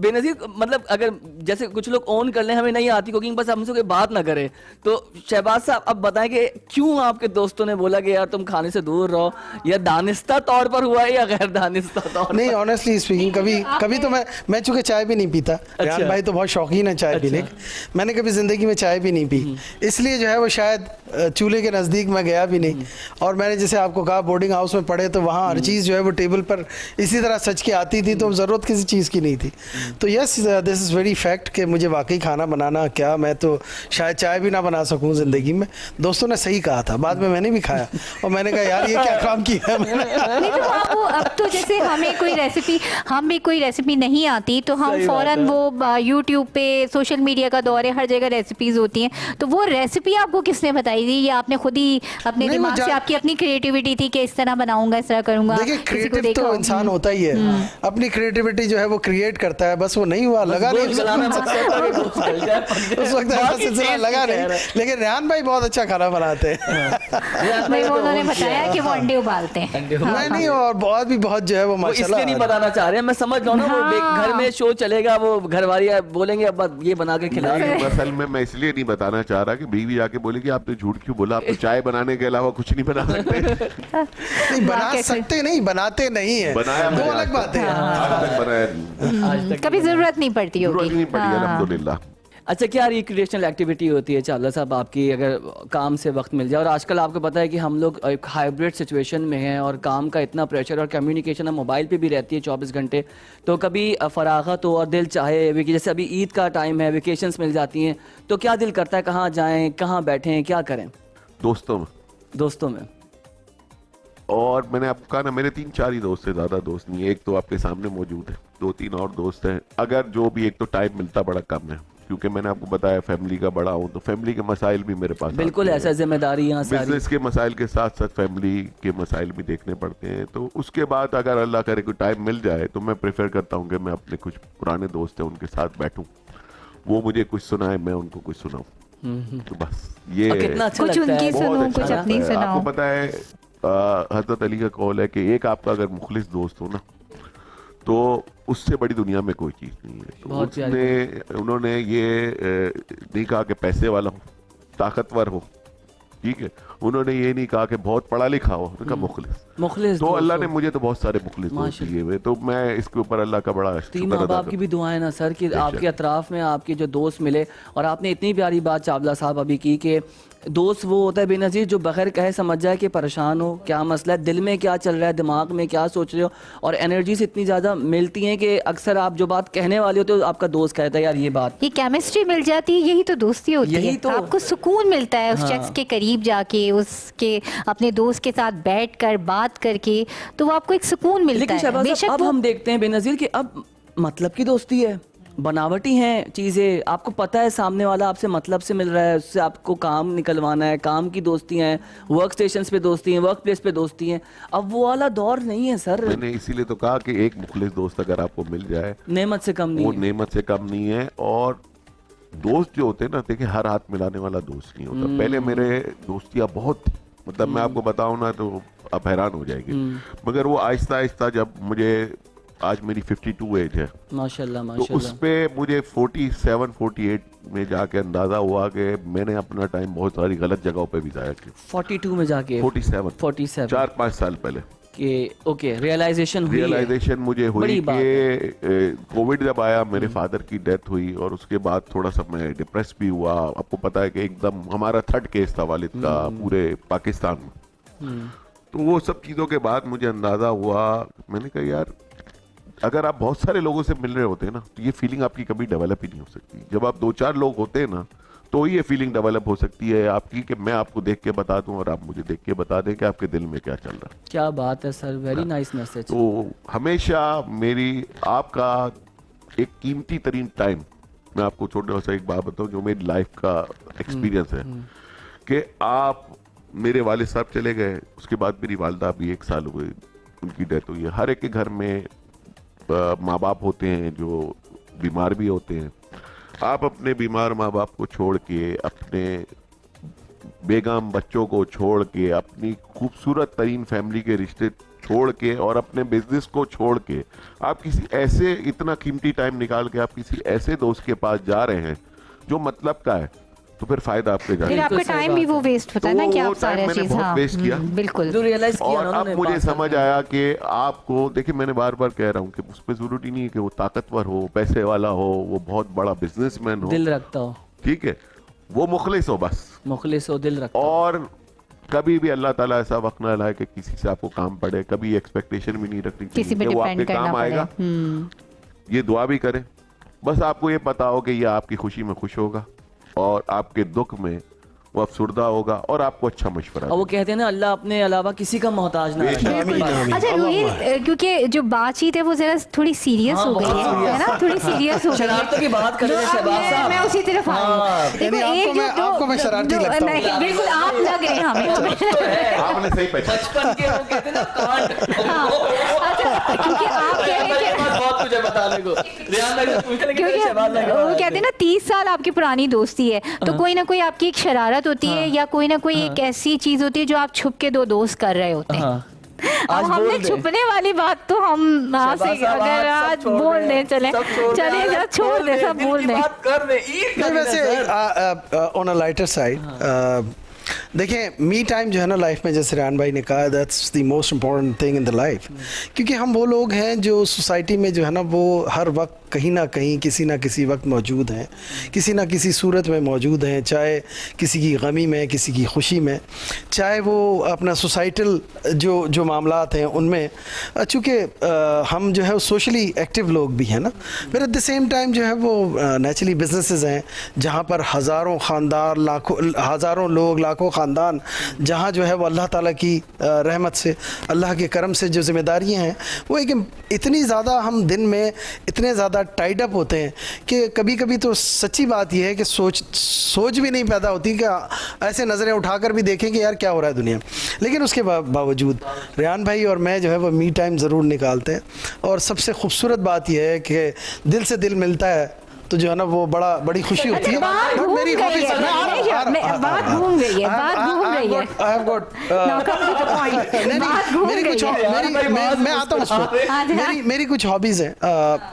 बेनज़ीर मतलब अगर जैसे कुछ लोग ओन कर लें हमें नहीं आती कुकिंग, बस हमसे कोई बात ना करे, तो शहबाज साहब अब बताएं कि क्यों आपके दोस्तों ने बोला कि यार तुम खाने से दूर रहो, या दानिस्ता तौर पर हुआ है या गैर दानिस्ता तौर पर? नहीं ऑनेस्टली स्पीकिंग कभी तो मैं चूंकि चाय भी नहीं पीता, रेहान भाई तो बहुत शौकीन है चाय पीने के, मैंने कभी जिंदगी में चाय भी नहीं पी, इसलिए जो है वो शायद चूल्हे के नज़दीक मैं गया भी नहीं। और मैंने जैसे आपको कहा बोर्डिंग हाउस में पढ़े तो वहाँ हर चीज़ जो है वो टेबल पर इसी तरह सच के आती थी, तो ज़रूरत किसी चीज़ की नहीं थी। तो yes this is very fact कि मुझे वाकई खाना बनाना क्या, मैं तो शायद चाय भी ना बना सकूँ ज़िंदगी में। दोस्तों ने सही कहा था, बाद में मैंने भी खाया और मैंने कहा यार ये क्या काम किया है मैंने। नहीं तो आपको अब तो जैसे हमें कोई रेसिपी नहीं आती तो हम सही बात फौरन है। वो यूट्यूब पे, सोशल मीडिया का दौर है, हर जगह रेसिपीज होती हैं, तो वो रेसिपी आपको किसने बताई थी, या आपने खुद ही अपने नहीं, वो दिमाग से, जा- आपकी अपनी क्रिएटिविटी थी कि इस तरह बनाऊंगा, इस तरह करूंगा? देखिए किसी को क्रिएटिव देखा तो हो? इंसान होता ही है, अपनी क्रिएटिविटी जो है वो क्रिएट करता है, बस वो नहीं हुआ, लगा नहीं गोश्त गलाना मकसद था कि गोश्त गल जाए, पक जाए। उस वक्त ऐसा बाकी सिलसिला चीज़ लगा की कह नहीं। रहा है। लेकिन रेहान भाई बहुत अच्छा खाना बनाते हैं। नहीं, वो उन्होंने बताया कि वो अंडे उबालते हैं। अंडे नहीं नहीं, और बहुत जो है वो वो इसलिए नहीं माशाल्लाह बताना चाह रहे हैं, मैं समझ रहा हूँ ना, वो हाँ। घर में शो चलेगा, वो घरवाली बोलेंगे अब ये बना के खिला रहे हैं। असल में मैं इसलिए नहीं बताना चाह रहा कि बीवी आके बोलेगी आपने झूठ क्यों बोला, आप तो चाय बनाने के अलावा कुछ नहीं बना सकते। नहीं बना वाकई से। सकते नहीं, बनाते नहीं है, बनाया दो मैंने आज अलग तक। बातें हैं। आज तक बनाया नहीं। आज तक कभी जरूरत नहीं पड़ती जरूरत ही होगी। नहीं पड़ी हाँ। अल्हम्दुलिल्लाह। अच्छा, क्या रिक्रिएशनल एक्टिविटी होती है चावला साहब आपकी, अगर काम से वक्त मिल जाए? और आजकल आपको पता है कि हम लोग एक हाइब्रिड सिचुएशन में हैं, और काम का इतना प्रेशर, और कम्युनिकेशन अब मोबाइल पे भी रहती है 24 घंटे, तो कभी फरागत हो और दिल चाहे, जैसे अभी ईद का टाइम है, वेकेशंस मिल जाती हैं, तो क्या दिल करता है कहाँ जाएं, कहाँ बैठें, क्या करें? दोस्तों में, दोस्तों में। और मैंने आपको कहा ना मेरे 3-4 ही दोस्त है, ज्यादा दोस्त नहीं है। एक तो आपके सामने मौजूद है, 2-3 और दोस्त हैं। अगर जो भी, एक तो टाइम मिलता बड़ा कम है, क्योंकि मैंने आपको बताया फैमिली का बड़ा हूँ, तो फैमिली के मसाइल भी मेरे पास बिल्कुल आते हैं। ऐसा जिम्मेदारी यहाँ सारी। बिजनेस के मसाइल के साथ साथ फैमिली के मसाइल भी देखने पड़ते हैं। तो उसके बाद अगर अल्लाह करे कोई टाइम मिल जाए तो मैं प्रेफर करता हूँ कि मैं अपने कुछ पुराने दोस्त हैं उनके साथ बैठूं, वो मुझे कुछ सुनाए, मैं उनको कुछ सुनाऊं। तो बस ये और कितना अच्छा कुछ लगता उनकी है। सुनो, बहुत कुछ अच्छा अपनी लगता है। सुनाओ। आपको पता है हजरत अली का कौल है कि एक आपका अगर मुखलिस दोस्त हो ना, तो उससे बड़ी दुनिया में कोई चीज़ नहीं है। तो बहुत प्यारी उन्होंने ये नहीं कहा कि पैसे वाला हो, ताकतवर हो, ठीक है, उन्होंने ये नहीं कहा कि बहुत पढ़ा लिखा हो, उन्होंने कहा मुखलिस। मुखलिस तो दोस्त अल्लाह हो। ने मुझे तो बहुत सारे मुखलिस दोस्त दिए हुए, तो मैं इसके ऊपर अल्लाह का बड़ा तीन शुक्र माँ अदा बाप की भी करता दुआएं ना सर कि आपके अतराफ में आपके जो दोस्त मिले। और आपने इतनी प्यारी बात चावला साहब अभी की कि दोस्त वो होता है बेनज़ीर जो बगैर कहे समझ जाए कि परेशान हो, क्या मसला है, दिल में क्या चल रहा है, दिमाग में क्या सोच रहे हो, और एनर्जी से इतनी ज़्यादा मिलती हैं कि अक्सर आप जो बात कहने वाले होते हो आपका दोस्त कहता है यार ये बात। ये केमिस्ट्री मिल जाती है, यही तो दोस्ती होती यही है। तो। आपको सुकून मिलता है उस हाँ। शख्स के करीब जाके, उसके अपने दोस्त के साथ बैठकर बात करके, तो वो आपको एक सुकून मिलता लेकिन है। शहबाज साहब, बेशक अब वो हम देखते हैं बेनज़ीर कि अब मतलब की दोस्ती है, बनावटी हैं चीज़ें, आपको पता है सामने वाला आपसे मतलब से मिल रहा है, उससे आपको काम निकलवाना है, काम की दोस्ती हैं, वर्क स्टेशन पे दोस्ती हैं, वर्क प्लेस पे दोस्ती हैं। अब वो वाला दौर नहीं है सर, मैंने इसीलिए तो कहा कि एक मुखलिस दोस्त अगर आपको मिल जाए नेमत से कम नहीं वो है। नेमत से कम नहीं है। और दोस्त जो होते हैं ना, देखिए हर हाथ मिलाने वाला दोस्त नहीं होता। पहले मेरे दोस्तियां बहुत थी, मतलब मैं आपको बताऊं ना तो आप हैरान हो जाएंगे, मगर वो आहिस्ता आहिस्ता, जब मुझे आज मेरी 52 एज है, माशाल्लाह तो उस माशाल्लाह। पे मुझे 47 48 में जाके अंदाजा हुआ कि मैंने अपना टाइम बहुत सारी गलत जगहों पे भी जाया किया। 42 में जाके 47 4-5 साल पहले कि ओके रियलाइजेशन हुई है। रियलाइजेशन मुझे हुई बड़ी बात कि कोविड जब आया, मेरे फादर की डेथ हुई और उसके बाद थोड़ा सा मैं डिप्रेस भी हुआ। आपको पता है कि एकदम हमारा 3rd केस था वालिद का पूरे पाकिस्तान में। तो वो सब चीज़ों के बाद मुझे अंदाज़ा हुआ, मैंने कहा यार अगर आप बहुत सारे लोगों से मिल रहे होते हैं ना, तो ये फीलिंग आपकी कभी डेवलप ही नहीं हो सकती। जब आप 2-4 लोग होते हैं ना, तो ये फीलिंग डेवलप हो सकती है आपकी कि मैं आपको देख के बता दूं और आप मुझे देख के बता दें कि आपके दिल में क्या चल रहा है। क्या बात है सर, वेरी नाइस मैसेज। तो हमेशा मेरी आपका एक कीमती तरीन टाइम, मैं आपको छोटा सा एक बात बताऊं जो मेरी लाइफ का एक्सपीरियंस है, कि आप मेरे वालिद साहब चले गए, उसके बाद मेरी वालदा अभी 1 साल हुए उनकी डेथ हुई है। हर एक के घर में माँ बाप होते हैं जो बीमार भी होते हैं। आप अपने बीमार माँ बाप को छोड़ के, अपने बेगम बच्चों को छोड़ के, अपनी खूबसूरत तरीन फैमिली के रिश्ते छोड़ के और अपने बिजनेस को छोड़ के आप किसी ऐसे इतना कीमती टाइम निकाल के आप किसी ऐसे दोस्त के पास जा रहे हैं जो मतलब का है, तो फिर फायदा आपके फिर जाने। तो आपका सही टाइम बात भी है। वो वेस्ट होता है तो ना कि वो आप सारा टाइम मैंने चीज। बहुत हाँ वेस्ट किया। बिल्कुल। जो रियलाइज किया और ना अब उन्होंने मुझे पास समझ करके। आया कि आपको, देखिए मैंने बार बार कह रहा हूँ कि उस पर जरूरी नहीं है कि वो ताकतवर हो, पैसे वाला हो, वो बहुत बड़ा बिजनेसमैन हो, दिल रखता हो, ठीक है, वो मुखलिस हो बस। मुखलिस हो, दिल रखता हो। और कभी भी अल्लाह ताला ऐसा वक्त ना लाए कि किसी से आपको काम पड़े, कभी एक्सपेक्टेशन भी नहीं रखनी किसी पे चाहिए कि वो डिपेंड आपके करना काम पड़े। आएगा। ये दुआ भी करें, बस आपको ये पता हो कि ये आपकी खुशी में खुश होगा और आपके दुख में वो अफसुर्दा होगा और आपको अच्छा मशवरा और वो कहते हैं ना अल्लाह अपने अलावा किसी का मोहताज ना बेशक। रहे। आमीन, आमीन। अच्छा रोहित, क्योंकि जो बातचीत है वो जरा थोड़ी सीरियस हाँ, हो गई बहुत है ना, थोड़ी सीरियस हो गई शरारतों की है। बात कर रहे हैं जो अब शहबाज साहब। मैं उसी तरफ आ रही हूँ। हाँ, देखो, यानी एक आपको जो आपको मैं शरारती लगता हूँ। नहीं, बिल्कुल आप लग रहे हैं हमें। आपने सही पहचाना। बचपन के वो कहते हैं ना कांड। हाँ, अच्छा, क्योंकि आप कह रहे हैं कि बहुत कुछ है बताने को। रियान भाई से पूछने के लिए क्योंकि शहबाज भाई वो कहते हैं ना 30 साल आपकी पुरानी दोस्ती है, तो कोई ना कोई आपकी एक शरारत होती है या कोई ना कोई एक ऐसी चीज होती है जो आप छुप के 2 दोस्त कर रहे होते हैं। हाँ। अब आज हमने बोल दे। छुपने वाली बात तो हम यहाँ से शहबाज साहब, अगर सब आज छोड़ बोल दे, दें, चले सब छोड़ दे, चले आज छोड़ बोल दे, सब दिल बोल की दें। बात कर दे, ईद का नहीं, दिन है वैसे sir. On a lighter side देखें, मी टाइम जो है ना लाइफ में, जैसे रियान भाई ने कहा, that's the most important thing in the life. क्योंकि हम वो लोग हैं जो सोसाइटी में जो है ना वो हर वक्त कहीं ना कहीं किसी ना किसी वक्त मौजूद हैं, किसी ना किसी सूरत में मौजूद हैं, चाहे किसी की गमी में, किसी की खुशी में, चाहे वो अपना सोसाइटल जो मामलात हैं उनमें। चूँकि हम जो है सोशली एक्टिव लोग भी हैं ना, फिर एट द सेम टाइम जो है वो नेचुरली बिजनेसेस हैं जहाँ पर हज़ारों ख़ानदान, हज़ारों लोग, लाखों ख़ानदान, जहाँ जो है वो अल्लाह ताला की रहमत से, अल्लाह के करम से जो ज़िम्मेदारियाँ हैं वो एक इतनी ज़्यादा, हम दिन में इतने ज़्यादा टाइड अप होते हैं कि कभी कभी तो सच्ची बात यह है कि सोच भी नहीं पैदा होती कि ऐसे नज़रें उठाकर भी देखें कि यार क्या हो रहा है दुनिया में। लेकिन उसके बावजूद रियान भाई और मैं जो है वो मी टाइम ज़रूर निकालते हैं। और सबसे खूबसूरत बात यह है कि दिल से दिल मिलता है तो जो है ना वो बड़ी खुशी होती है। बात But घूम मेरी गई hobbies- है, मैं आ रहा हूँ, आ रहा हूँ, बात घूम गई है, बात घूम गई है। I have got, Now come to the point. नहीं, बात घूम मेरी गई कुछ है। मैं आता हूँ उस पर। हाँ जी, हाँ। मेरी कुछ हॉबीज हैं।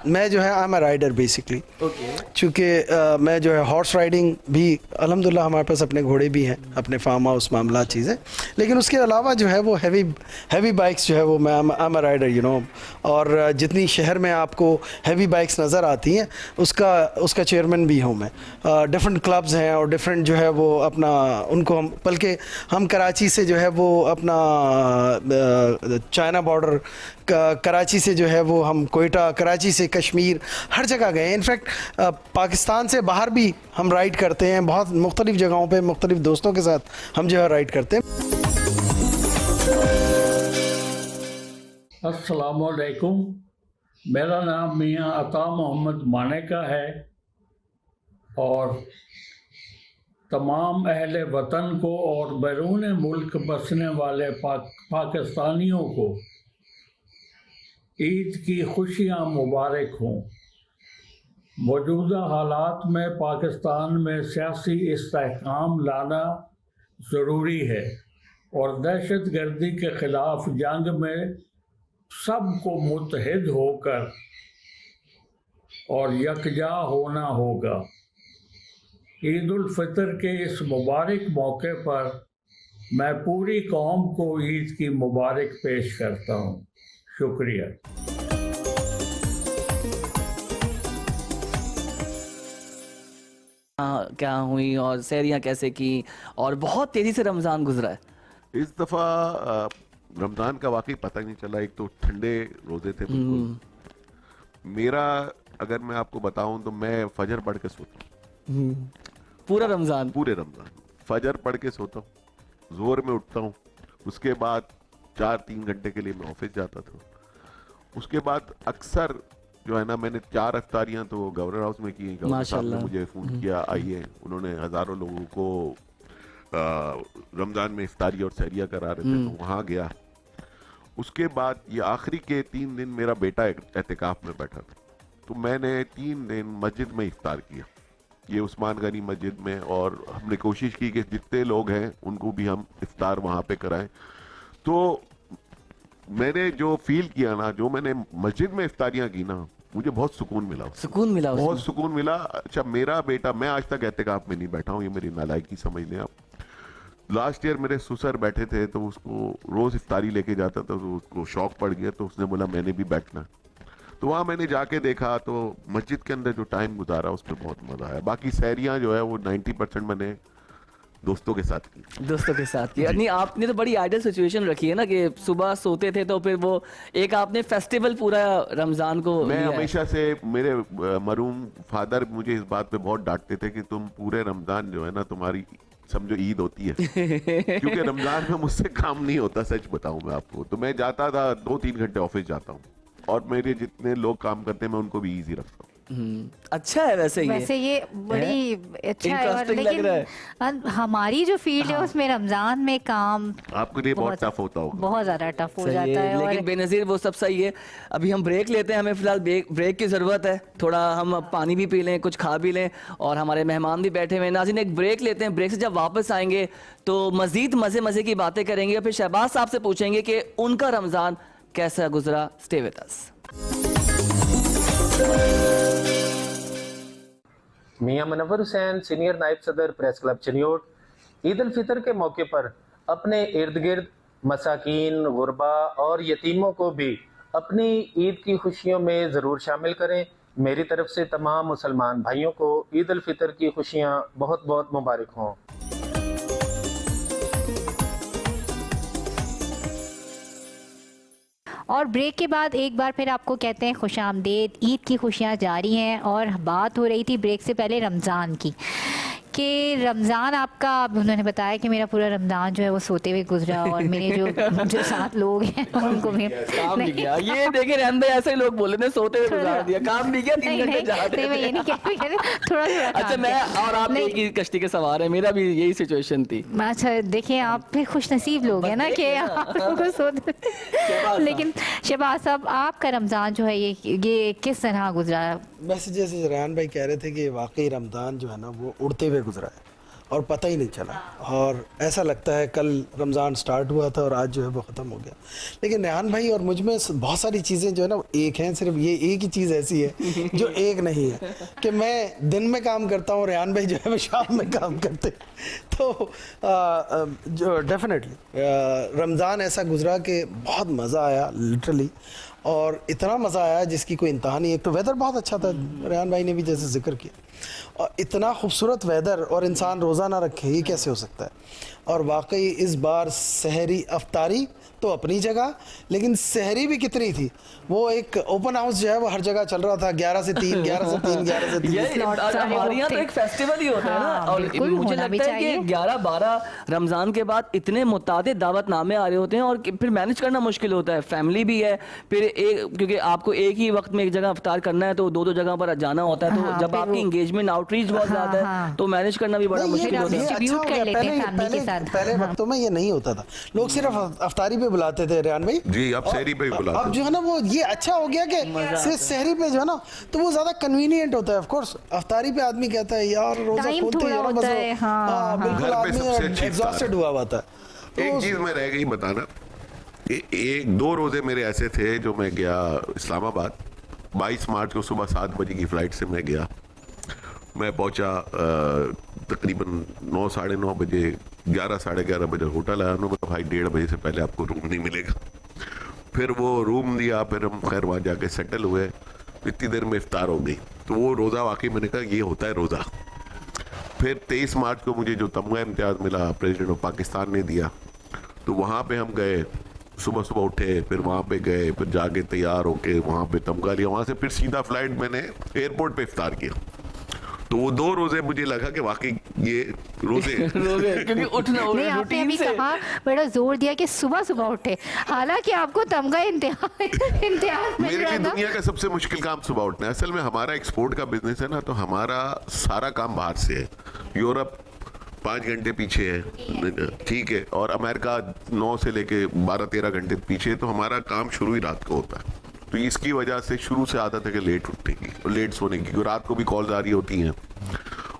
मैं जो है I am a rider basically, चूँकि मैं जो है हॉर्स राइडिंग भी, अल्हम्दुलिल्लाह हमारे पास अपने घोड़े भी हैं, अपने फार्म हाउस मामला चीज़ें, लेकिन उसके अलावा जो है वो हैवी बाइक्स जो है वो मैं I am a rider you know. और जितनी शहर में आपको हैवी बाइक्स नज़र आती हैं उसका चेयरमैन भी हूँ मैं। डिफरेंट क्लब्स हैं और डिफरेंट जो है वो अपना उनको हम, बल्कि हम कराची से जो है वो अपना चाइना बॉर्डर, कराची से जो है वो हम कोयटा, कराची से कश्मीर, हर जगह गए। इनफैक्ट पाकिस्तान से बाहर भी हम राइड करते हैं, बहुत मुख्तलिफ जगहों पे मुख्तलिफ दोस्तों के साथ हम जो है राइड करते हैं। अस्सलामुअलैकुम, मेरा नाम मियाँ अता मोहम्मद मानेका है और तमाम अहले वतन को और बैरून मुल्क बसने वाले पाकिस्तानियों को ईद की खुशियाँ मुबारक हों। मौजूदा हालात में पाकिस्तान में सियासी इस्तेहकाम लाना ज़रूरी है और दहशत गर्दी के ख़िलाफ़ जंग में सबको मुत्तहिद होकर और यकजा होना होगा। ईद उल फितर के इस मुबारक मौके पर मैं पूरी कौम को ईद की मुबारक पेश करता हूँ। शुक्रिया। क्या हुई और सैरियां कैसे की, और बहुत तेजी से रमज़ान गुजरा है इस दफ़ा रमज़ान का वाकई पता ही नहीं चला। एक तो ठंडे रोज़े थे बिल्कुल। मेरा अगर मैं आपको बताऊं तो मैं फजर पढ़ के सोता हूँ। पूरे रमज़ान फजर पढ़ के सोता हूँ, जोर में उठता हूँ, उसके बाद 4-3 घंटे के लिए मैं ऑफिस जाता था। उसके बाद अक्सर जो है ना, मैंने 4 इफ्तारियां तो गवर्नर हाउस में की। गवर्नर साहब ने मुझे फ़ोन किया, आइए, उन्होंने हज़ारों लोगों को रमज़ान में इफ्तारी और सहरिया करा रहे थे, तो वहाँ गया। उसके बाद ये आखिरी के 3 दिन मेरा बेटा एहतिकाफ में बैठा था, तो मैंने 3 दिन मस्जिद में इफ्तार किया, ये उस्मान गनी मस्जिद में, और हमने कोशिश की कि जितने लोग हैं उनको भी हम इफ्तार वहाँ पे कराएं। तो मैंने जो फील किया ना, जो मैंने मस्जिद में इफ्तारियाँ की ना, मुझे बहुत सुकून मिला बहुत सुकून मिला। अच्छा, मेरा बेटा, मैं आज तक एहतिकाफ में नहीं बैठा हूँ, ये मेरी नालायकी समझ लें आप। लास्ट ईयर मेरे ससुर बैठे थे, तो उसको रोज़ इफ्तारी लेके जाता था, तो उसको शौक पड़ गया, तो उसने बोला मैंने भी बैठना। तो वहाँ मैंने जाके देखा, तो मस्जिद के अंदर जो टाइम गुजारा उसमें बहुत मज़ा आया। बाकी सैरियाँ जो है वो 90% मैंने दोस्तों के साथ की। नहीं, आपने तो बड़ी आइडियल सिचुएशन रखी है ना, कि सुबह सोते थे तो फिर वो एक आपने फेस्टिवल पूरा रमज़ान को मैं हमेशा से, मेरे मरूम फादर मुझे इस बात पे बहुत डांटते थे कि तुम पूरे रमज़ान जो है ना, तुम्हारी समझो ईद होती है। क्योंकि रमज़ान में मुझसे काम नहीं होता, सच बताऊं मैं आपको। तो मैं जाता था 2-3 घंटे ऑफिस जाता हूँ, और मेरे जितने लोग काम करते हैं मैं उनको भी ईजी रखता हूँ। अच्छा है वैसे ये बड़ी अच्छा है। और लेकिन हमारी जो फील्ड है उसमें रमजान में काम आपके लिए बहुत टफ होता होगा, बहुत ज्यादा टफ हो जाता है। लेकिन बेनज़ीर वो सब सही है। अभी हम ब्रेक लेते हैं, हमें फिलहाल ब्रेक की ज़रूरत है, थोड़ा हम पानी भी पी लें, कुछ खा भी लें, और हमारे मेहमान भी बैठे हुए हैं। नाज़रीन, एक ब्रेक लेते हैं, ब्रेक से जब वापस आएंगे तो मज़ीद मज़े की बातें करेंगे, और फिर शहबाज साहब से पूछेंगे कि उनका रमज़ान कैसा गुजरा। Stay with us. Mian Munawar Hussain, senior नायब सदर प्रेस क्लब चिन्योट, ईद उल फितर के मौके पर अपने इर्द गिर्द मसाकीन, गुरबा और यतीमों को भी अपनी ईद की खुशियों में ज़रूर शामिल करें। मेरी तरफ से तमाम मुसलमान भाइयों को ईद उल फितर की खुशियाँ बहुत बहुत मुबारक हों। और ब्रेक के बाद एक बार फिर आपको कहते हैं खुशामदीद। ईद की खुशियाँ जारी हैं, और बात हो रही थी ब्रेक से पहले रमज़ान की, कि रमज़ान आपका, उन्होंने बताया कि मेरा पूरा रमज़ान जो है वो सोते हुए गुजरा और मेरे जो साथ लोग हैं उनको भी काम नहीं किया। ये देखिए रहन भाई ऐसे ही लोग बोले थे सोते हुए गुजार दिया, काम नहीं किया, 3 घंटे जाते नहीं, मैं ये नहीं कह रही, थोड़ा अच्छा काम मैं किया। और आप एक ही कश्ती के सवार है, मेरा भी यही सिचुएशन थी। अच्छा देखिए, आप फिर खुश नसीब लोग हैं ना कि आप लोगों को सोते। लेकिन शहबाज साहब, आपका रमज़ान जो है ये किस तरह गुजरा? वैसे जैसे रेहान भाई कह रहे थे कि वाकई रमज़ान जो है ना वो उड़ते हुए गुजरा है और पता ही नहीं चला, और ऐसा लगता है कल रमज़ान स्टार्ट हुआ था और आज जो है वो ख़त्म हो गया। लेकिन रेहान भाई और मुझ में बहुत सारी चीज़ें जो है ना वो एक हैं, सिर्फ ये एक ही चीज़ ऐसी है जो एक नहीं है कि मैं दिन में काम करता हूँ, रेहान भाई जो है वो शाम में काम करते। तो जो डेफिनेटली रमज़ान ऐसा गुजरा कि बहुत मज़ा आया लिटरली, और इतना मज़ा आया जिसकी कोई इंतहा नहीं। एक तो वेदर बहुत अच्छा था, रेहान भाई ने भी जैसे जिक्र किया, और इतना खूबसूरत वेदर और इंसान रोज़ा ना रखे, ये कैसे हो सकता है। और वाकई इस बार सहरी अफ्तारी तो अपनी जगह, लेकिन सहरी भी कितनी थी, वो एक ओपन हाउस जो है वो हर जगह चल रहा था, 11 से 3, 11 से 3, 11 से 3। ये हमारे यहाँ तो एक फेस्टिवल ही होता है ना, हाँ, और बिल्कुल मुझे होना भी लगता है कि चाहिए। 11-12 रमज़ान के बाद इतने मुतादिद दावतनामे आ रहे होते हैं और फिर मैनेज करना मुश्किल होता है। फैमिली भी है, फिर एक क्योंकि आपको एक ही वक्त में एक जगह इफ्तार करना है तो 2-2 जगह पर जाना होता है, तो हाँ, जब फिर आपकी वो- इंगेजमेंट आउटरीच बहुत हाँ, ज़्यादा है हाँ। तो मैनेज करना भी बड़ा नहीं, मुश्किल ये होता है। अच्छा डिस्ट्रीब्यूट हो कर गया। लेते हैं फैमिली के साथ। पहले वक्तों में ये नहीं होता था, लोग सिर्फ अफ्तारी पे बुलाते थे रेहान भाई जी, अब सहरी पे ही बुलाते अब जो है ना वो ये अच्छा हो गया कि सिर्फ सहरी पे जो है ना तो वो ज्यादा कन्वीनियंट होता है। ऑफ कोर्स अफ्तारी पे आदमी कहता है यार रोजा टाइम खोलते ही थोड़ा बस होता है, हाँ, हाँ। बिल्कुल घर पे सबसे आदमी अच्छी एग्जॉस्टेड हुआ हुआ था। तो एक चीज में रह गई बताना, 1-2 रोजे मेरे ऐसे थे जो मैं गया इस्लामाबाद, 22 मार्च को सुबह 7 बजे की फ्लाइट से मैं गया। मैं पहुंचा तकरीबन 9 साढ़े 9 बजे, 11 साढ़े 11 बजे होटल आया। उन्होंने बोला भाई 1:30 बजे से पहले आपको रूम नहीं मिलेगा। फिर वो रूम दिया, फिर हम खैर वहाँ जाके सेटल हुए। इतनी देर में इफ्तार हो गई, तो वो रोज़ा वाकई मैंने कहा ये होता है रोज़ा। फिर 23 मार्च को मुझे जो तमगा इम्तियाज़ मिला प्रेसिडेंट ऑफ पाकिस्तान ने दिया, तो वहाँ पे हम गए, सुबह सुबह उठे, फिर वहाँ पे गए, फिर जाके तैयार होके वहाँ पे तमगा लिया। वहाँ से फिर सीधा फ्लाइट मैंने एयरपोर्ट पे इफ्तार किया। तो वो 2 रोजे मुझे लगा कि वाकई ये रोजे क्योंकि उठना नहीं, आपने रूटीन अभी से कहा, बड़ा जोर दिया कि सुबह सुबह उठे, हालांकि आपको तमगा इम्तियाज मिल मेरे रहा लिए था। दुनिया का सबसे मुश्किल काम सुबह उठना है। असल में हमारा एक्सपोर्ट का बिजनेस है ना, तो हमारा सारा काम बाहर से है। यूरोप 5 घंटे पीछे है, ठीक है, और अमेरिका 9 से लेके 12-13 घंटे पीछे है, तो हमारा काम शुरू ही रात को होता है। तो इसकी वजह से शुरू से आदत है कि लेट उठने की और लेट सोने की, क्योंकि रात को भी कॉल्स आ रही होती हैं।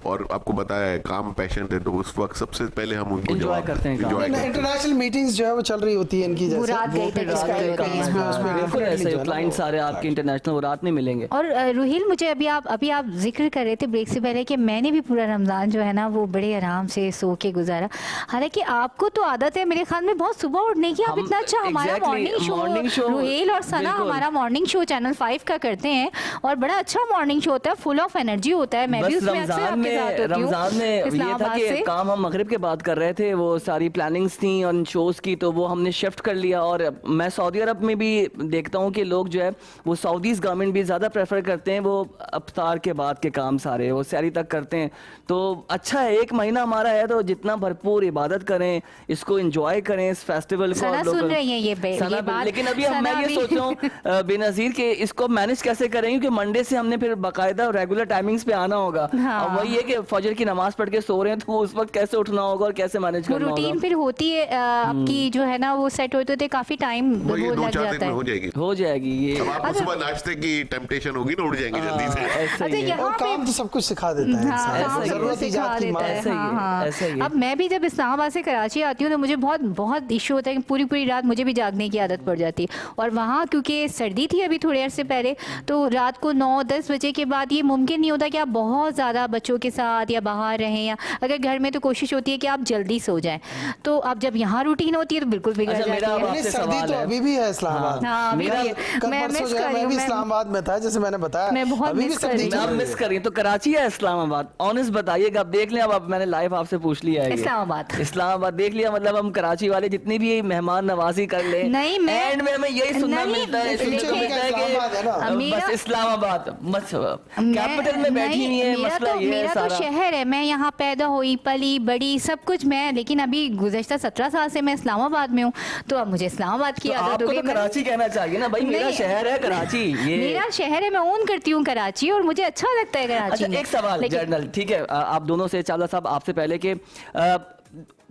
और आपको बताया है काम पैशन है, तो उस वक्त सबसे पहले हम उनको Enjoy जवाब करते हैं काम। enjoy करते हैं। इंटरनेशनल मीटिंग्स जो है वो चल रही होती है इनकी, जैसे रात गई फिर तक रात इसका के होता काम है, में, हाँ, बिल्कुल definitely ऐसे जो है ना क्लाइंट वो- सारे आपके इंटरनेशनल वो रात में मिलेंगे। और रुहील, मुझे अभी आप जिक्र कर रहे थे ब्रेक से पहले कि मैंने भी पूरा रमज़ान जो है ना वो बड़े आराम से सो के गुजारा। हालांकि आपको तो आदत है मेरे ख्याल में बहुत सुबह उठने की, आप हम इतना अच्छा हमारा exactly, मॉर्निंग शो रुहील और सना बिल्कुल। हमारा मॉर्निंग शो चैनल 5 का करते हैं और बड़ा अच्छा मॉर्निंग शो होता है, फुल ऑफ एनर्जी होता है। मैं भी बस उसमें अक्सर आपके साथ होती हूँ रमजान में ये था इस्लामाबाद कि से। काम हम मगरिब के बाद कर रहे थे, वो सारी प्लानिंग्स थी और शोज़ की, तो वो हमने शिफ्ट कर लिया। और मैं सऊदी अरब में भी देखता हूँ कि लोग जो है वो सऊदीज़ गवर्नमेंट भी ज़्यादा प्रेफर करते हैं, वो अफ्तार के बाद के काम सारे वो सहरी तक करते हैं। तो अच्छा है, 1 महीना हमारा है तो जितना भरपूर इबादत करें, इसको एंजॉय करें इस फेस्टिवल को। सना और लोग- सुन रही हैं ये सना बात। लेकिन अभी सना मैं ये भी- सोच रहा हूँ बेनज़ीर के इसको मैनेज कैसे करें, क्योंकि मंडे से हमने फिर बाकायदा रेगुलर टाइमिंग्स पे आना होगा। हाँ। और वही है कि फजर की नमाज पढ़ के सो रहे हैं, तो उस वक्त कैसे उठना होगा और कैसे मैनेज वो करना रूटीन होगा। फिर होती है आपकी जो है ना वो सेट होते होते काफी टाइम वो वही लग 2-4 दिन जाता में हो है। जाएगी। हो जाएगी ये। अब आपको सुबह नाश्ते की टेम्पटेशन होगी ना, उठ जाएंगे जल्दी से। ऐसा अच्छा, ही है। यहाँ और काम तो सब कुछ सिखा देता है हाँ, इंसान। काम ऐसा ही सबको है। सिखा ईजाद की देता माँ है। ऐसा ही है, हाँ, ऐसा ही है। अब मैं भी जब इस्लामाबाद से कराची आती हूँ तो मुझे बहुत बहुत इशू होता है कि पूरी पूरी रात मुझे भी जागने की आदत पड़ जाती है। और वहाँ क्योंकि सर्दी थी अभी थोड़ी अर्से पहले, तो रात को 9-10 बजे के बाद ये मुमकिन नहीं होता कि आप बहुत ज़्यादा बच्चों के साथ या बाहर रहें, या अगर घर में तो कोशिश होती है कि आप जल्दी सो जाएं। तो अब जब यहाँ रूटीन होती है तो बिल्कुल बिगड़ अच्छा, मेरा जाती है। आपसे सर्दी सवाल तो है। अभी भी है इस्लामाबाद। हाँ, अभी मेरा- भी है। कल मैं परसों मिस जो है कर रही मैं हूँ, भी मैं- इस्लामाबाद में था, जैसे मैंने बताया। मैं बहुत अभी भी मिस कर सर्दी रही चल आप हूँ। रही मिस है। करिए तो कराची या इस्लामाबाद, ऑनेस्ट बताइएगा। आप देख लें, अब मैंने लाइव आपसे पूछ लिया है ये। इस्लामाबाद। इस्लामाबाद देख लिया, मतलब हम कराची वाले जितनी भी मेहमान नवाजी कर ले, नहीं, मैं- एंड में हमें यही सुनना नहीं, मिलता है, सुनने को देखिए, मिलता है इस्लामाबाद है ना। कि मेरा- बस इस्लामाबाद बस कैपिटल में बैठी हुई है, मेरा मसला तो ये है मेरा तो तो सारा शहर है, मैं यहाँ पैदा हुई पली बड़ी सब कुछ मैं, लेकिन अभी गुज़श्ता 17 साल से मैं इस्लामाबाद में हूँ, तो अब मुझे इस्लामाबाद की तो आदत हो आपको गई। तो कराची कहना चाहिए ना भाई, मेरा नहीं, शहर है कराची। ये मेरा शहर है, मैं ओन करती हूँ कराची और मुझे अच्छा लगता है कराची अच्छा में। एक सवाल लेकिन- जनरल, ठीक है, आप दोनों से, चावला साहब आपसे पहले कि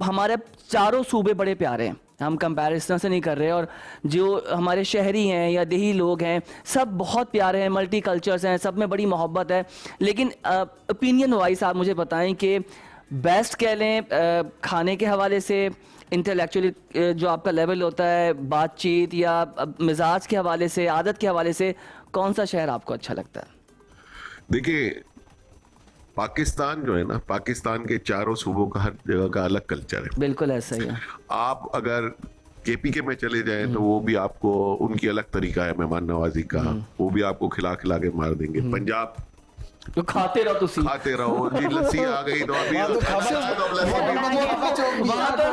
हमारे चारों सूबे बड़े प्यारे हैं, हम कंपैरिजन से नहीं कर रहे, और जो हमारे शहरी हैं या देही लोग हैं सब बहुत प्यारे हैं, मल्टी कल्चर्स हैं, सब में बड़ी मोहब्बत है। लेकिन ओपिनियन वाइज आप मुझे बताएं कि बेस्ट कह लें खाने के हवाले से, इंटेलेक्चुअली जो आपका लेवल होता है, बातचीत या मिजाज के हवाले से, आदत के हवाले से, कौन सा शहर आपको अच्छा लगता है? देखिए, पाकिस्तान जो है ना, पाकिस्तान के चारों सूबों का हर जगह का अलग कल्चर है। बिल्कुल ऐसा ही है। आप अगर केपीके में चले जाएं तो वो भी आपको, उनकी अलग तरीका है मेहमान नवाजी का, वो भी आपको खिला खिला के मार देंगे। पंजाब तो खाते रहो तुसी। खाते रहो जी, लस्सी आ गई तो अभी वहाँ तो खाते अच्छा, तो अब लस्सी भी- वहाँ तो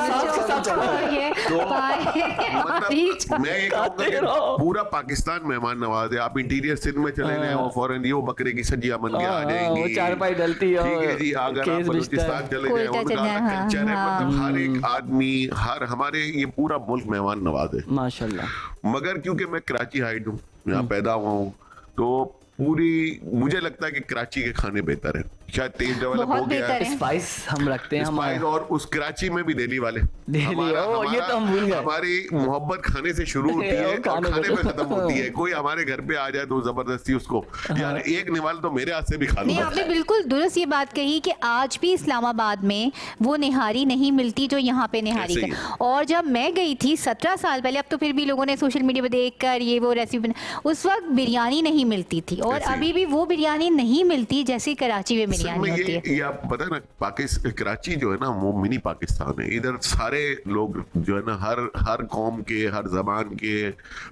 मतलब मैं ये कहूँगा खाते कि रहो। पूरा पाकिस्तान मेहमान नवाज है। आप इंटीरियर सिंध में चले जाएं, वो फौरन वो बकरे की सब्जियां बन के आ हाँ, जाएंगी, वो चारपाई डलती है, ठीक है और जी। अगर आप केस बलूचिस्तान बिछता चले जाएं, कोयटा उनका चले अलग जाएं, कल्चर है। हाँ, मतलब हर एक आदमी, हर हमारे ये पूरा मुल्क मेहमान नवाज है। माशाल्लाह। मगर क्योंकि मैं कराची हाइड हूँ, यहाँ पैदा हुआ हूँ, तो पूरी मुझे लगता है कि कराची के खाने बेहतर है। शायद तेज डेवलप बहुत हो गया बेहतर है है। स्पाइस हम रखते हैं स्पाइस, हमारे। और उस कराची में भी दिल्ली वाले दिल्ली, ये तो हम भूल गए। हमारी मोहब्बत खाने से शुरू होती है और खाने खाने पे पे खत्म होती है। कोई हमारे घर पे आ जाए तो जबरदस्ती उसको, यार एक निवाल तो मेरे हाथ से भी खा लो। नहीं, आपने बिल्कुल दुरुस्त ये बात कही कि आज भी इस्लामाबाद में वो निहारी नहीं मिलती जो यहाँ पे निहारी ऐसे ही का। और जब मैं गई थी 17 साल पहले, अब तो फिर भी लोगों ने सोशल मीडिया पे देखकर ये वो रेसिपी उस वक्त बिरयानी नहीं मिलती थी, और ऐसे ही। अभी भी वो बिरयानी नहीं मिलती जैसी कराची में असल बिरयानी में होती है। ये आप पता है ना, कराची जो है ना वो मिनी पाकिस्तान है। इधर सारे लोग जो है ना हर कौम के, हर जबान के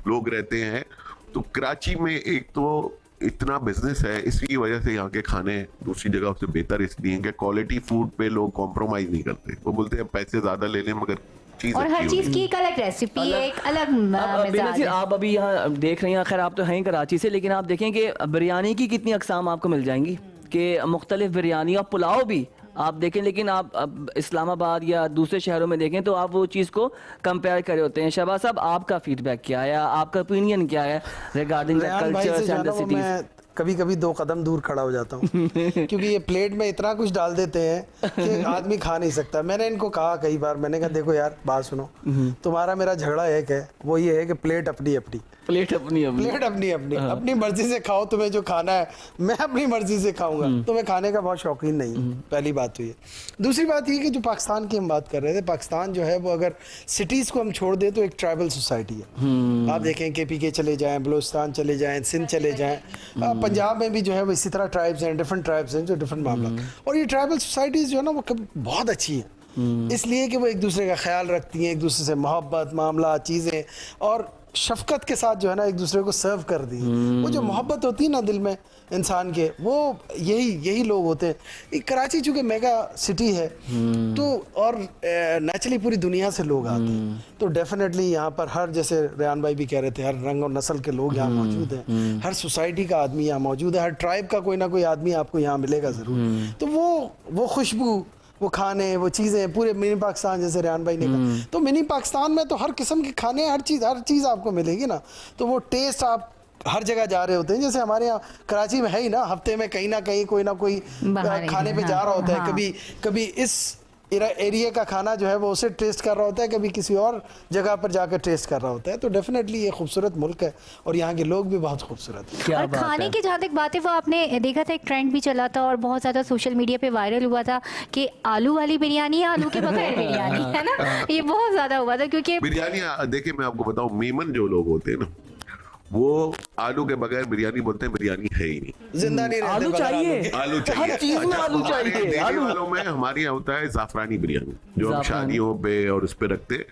लोग रहते हैं। तो कराची में एक तो इतना बिजनेस है, इसकी वजह से यहाँ के खाने दूसरी जगह से बेहतर इसलिए हैं कि क्वालिटी फूड पे लोग कॉम्प्रोमाइज नहीं करते। वो बोलते हैं पैसे ज्यादा ले लें मगर चीज और हर अच्छी चीज होगी। की एक अलग रेसिपी, एक अलग अब मिजाज बेनज़ीर, है। आप अभी यहाँ देख रही हैं, खैर आप तो हैं ही कराची से, लेकिन आप देखें कि बिरयानी की कितनी अकसाम आपको मिल जाएंगी, कि मुख्तलिफ बिरयानी और पुलाव भी आप देखें। लेकिन आप अब इस्लामाबाद या दूसरे शहरों में देखें तो आप वो चीज़ को कंपेयर करे होते हैं। शहबाज साहब, आपका फीडबैक क्या है, आपका ओपिनियन क्या है रिगार्डिंग द रेहान भाई से कल्चर्स जो है एंड ना द वो सिटीज? मैं कभी कभी 2 कदम दूर खड़ा हो जाता हूँ क्योंकि ये प्लेट में इतना कुछ डाल देते हैं कि आदमी खा नहीं सकता। मैंने इनको कहा कई बार, मैंने कहा देखो यार बात सुनो, तुम्हारा मेरा झगड़ा एक है, वो ये है कि प्लेट अपनी अपनी, प्लेट अपनी अपनी। प्लेट अपनी अपनी, अपनी मर्जी से खाओ, तुम्हें जो खाना है। मैं अपनी मर्जी से खाऊंगा, तो मैं खाने का बहुत शौकीन नहीं हूँ। पहली बात तो ये। दूसरी बात ये कि जो पाकिस्तान की हम बात कर रहे थे, पाकिस्तान जो है वो अगर सिटीज को हम छोड़ दें तो एक ट्राइबल सोसाइटी है। आप देखें केपीके चले जाएं, बलूचिस्तान चले जाएं, सिंध चले जाएं, पंजाब में भी जो है वो इसी तरह ट्राइब्स हैं, डिफरेंट ट्राइब्स हैं जो डिफरेंट मामला। और ये ट्राइबल सोसाइटीज जो है ना वो बहुत अच्छी हैं, इसलिए कि वो एक दूसरे का ख्याल रखती हैं, एक दूसरे से मोहब्बत, मामला, चीज़ें और शफकत के साथ जो है ना एक दूसरे को सर्व कर दी। वो जो मोहब्बत होती है ना दिल में इंसान के, वो यही लोग होते हैं। एक कराची चूँकि मेगा सिटी है तो, और नेचुरली पूरी दुनिया से लोग आते हैं, तो डेफिनेटली यहाँ पर हर, जैसे रेहान भाई भी कह रहे थे, हर रंग और नस्ल के लोग यहाँ मौजूद हैं, हर सोसाइटी का आदमी यहाँ मौजूद है, हर ट्राइब का कोई ना कोई आदमी आपको यहाँ मिलेगा ज़रूर। तो वो खुशबू, वो खाने, वो चीज़ें, पूरे मिनी पाकिस्तान जैसे रेहान भाई ने कहा, तो मिनी पाकिस्तान में तो हर किस्म के खाने, हर चीज़ आपको मिलेगी ना। तो वो टेस्ट आप हर जगह जा रहे होते हैं, जैसे हमारे यहाँ कराची में है ही ना, हफ्ते में कहीं ना कहीं कोई ना कोई बाहर खाने पे हाँ, जा रहा होता है। हाँ। कभी इस एरिया का खाना जो है वो उसे टेस्ट कर रहा होता है, कभी किसी और जगह पर जाकर टेस्ट कर रहा होता है। तो डेफिनेटली ये खूबसूरत मुल्क है और यहाँ के लोग भी बहुत खूबसूरत हैं। क्या और बात खाने है। की जहाँ तक बात है, वो आपने देखा था, एक ट्रेंड भी चला था और बहुत ज़्यादा सोशल मीडिया पे वायरल हुआ था कि आलू वाली बिरयानी, आलू के बगैर बिरयानी, है ना, ये बहुत ज़्यादा हुआ था क्योंकि बिरयानी देखिए, मैं आपको बताऊं, मेमन जो लोग होते हैं ना, वो आलू के बगैर बिरयानी बोलते हैं, बिरयानी है ही नहीं। जिंदा नहीं रहते आलू बगैर चाहिए। आलू के। आलू चाहिए, हर चीज में आलू हमारे चाहिए, दिल्ली आलू। वालों में, हमारे यहाँ होता है जाफरानी बिरयानी, जो हम जाफरानी। शादियों पे और उस पे रखते हैं।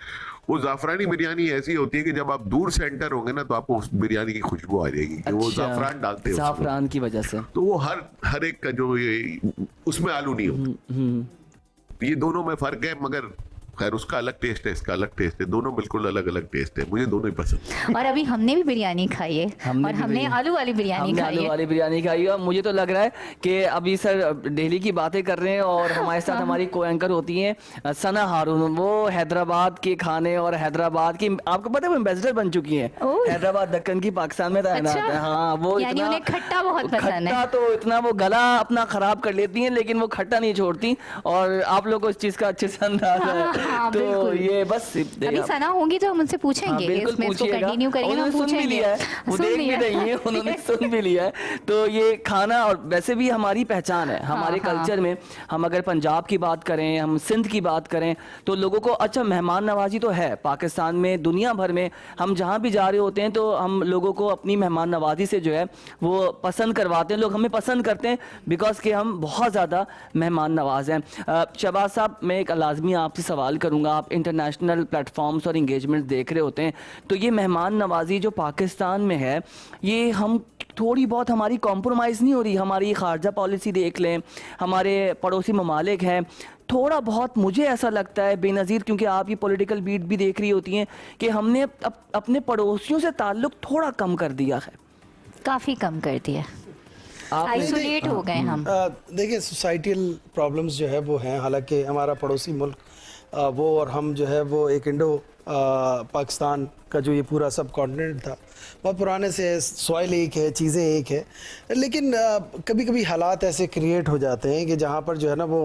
वो जाफरानी बिरयानी ऐसी होती है कि जब आप दूर से एंटर होंगे ना तो आपको उस बिरयानी की खुशबू आ जाएगी कि वो अच्छा, जाफरान डालते हैं उसमें। जाफरान की वजह से। तो वो हर एक का जो ये उसमें आलू नहीं होता। ये दोनों में फर्क है, मगर खैर उसका अलग टेस्ट है, इसका अलग टेस्ट है, दोनों बिल्कुल अलग अलग टेस्ट है, मुझे दोनों ही पसंद। और अभी हमने भी बिरयानी खाई है और हमने आलू वाली बिरयानी हमने खाई आलू है। वाली बिरयानी खाई है। और मुझे तो लग रहा है कि अभी सर दिल्ली की बातें कर रहे हैं और हमारे साथ हमारी को एंकर होती हैं सना हारून, वो हैदराबाद के खाने और हैदराबाद की, आपको पता है वो एम्बेसडर बन चुकी हैं ओह। हैदराबाद दक्कन की, पाकिस्तान में तैनात अच्छा। है। हाँ वो यानी उन्हें खट्टा बहुत पसंद है। खट्टा तो इतना वो गला अपना खराब कर लेती हैं, लेकिन वो खट्टा नहीं छोड़ती और आप लोग को इस चीज का अच्छे से अंदाजा है। हाँ, तो बिल्कुल। ये बस अभी सना होंगी तो हम उनसे हाँ, पूछेंगे, बिल्कुल इसमें इसको पूछिएगा। कंटिन्यू करेंगे, उन्होंने हम सुन भी पूछेंगे। लिया है, वो सुन देख भी लिया। रही है, उन्होंने सुन भी लिया है। तो ये खाना और वैसे भी हमारी पहचान है, हमारे हाँ। कल्चर में। हम अगर पंजाब की बात करें, हम सिंध की बात करें, तो लोगों को अच्छा मेहमान नवाजी तो है पाकिस्तान में, दुनिया भर में हम जहाँ भी जा रहे होते हैं तो हम लोगों को अपनी मेहमान नवाजी से जो है वो पसंद करवाते हैं। लोग हमें पसंद करते हैं बिकॉज कि हम बहुत ज़्यादा मेहमान नवाज हैं। शहबाज साहब, मैं एक लाजमी आपसे सवाल करूंगा, आप इंटरनेशनल प्लेटफॉर्म्स और इंगेजमेंट देख रहे होते हैं, तो ये मेहमान नवाजी जो पाकिस्तान में है, ये हम थोड़ी बहुत हमारी कॉम्प्रोमाइज़ नहीं हो रही? हमारी खारजा पॉलिसी देख लें, हमारे पड़ोसी ममालिक हैं, थोड़ा बहुत मुझे ऐसा लगता है बेनज़ीर, क्योंकि आप ये पॉलिटिकल बीट भी देख रही होती हैं, कि हमने अपने पड़ोसियों से ताल्लुक़ थोड़ा कम कर दिया है। काफी कम कर दिया, आइसोलेट हो गए हम। देखिए सोसाइटल प्रॉब्लम्स जो है वो हैं, हालांकि हमारा पड़ोसी मुल्क वो और हम जो है वो एक इंडो पाकिस्तान का जो ये पूरा सब कॉन्टिनेंट था, बहुत पुराने से सॉइल एक है, चीज़ें एक है, लेकिन कभी कभी हालात ऐसे क्रिएट हो जाते हैं कि जहाँ पर जो है ना वो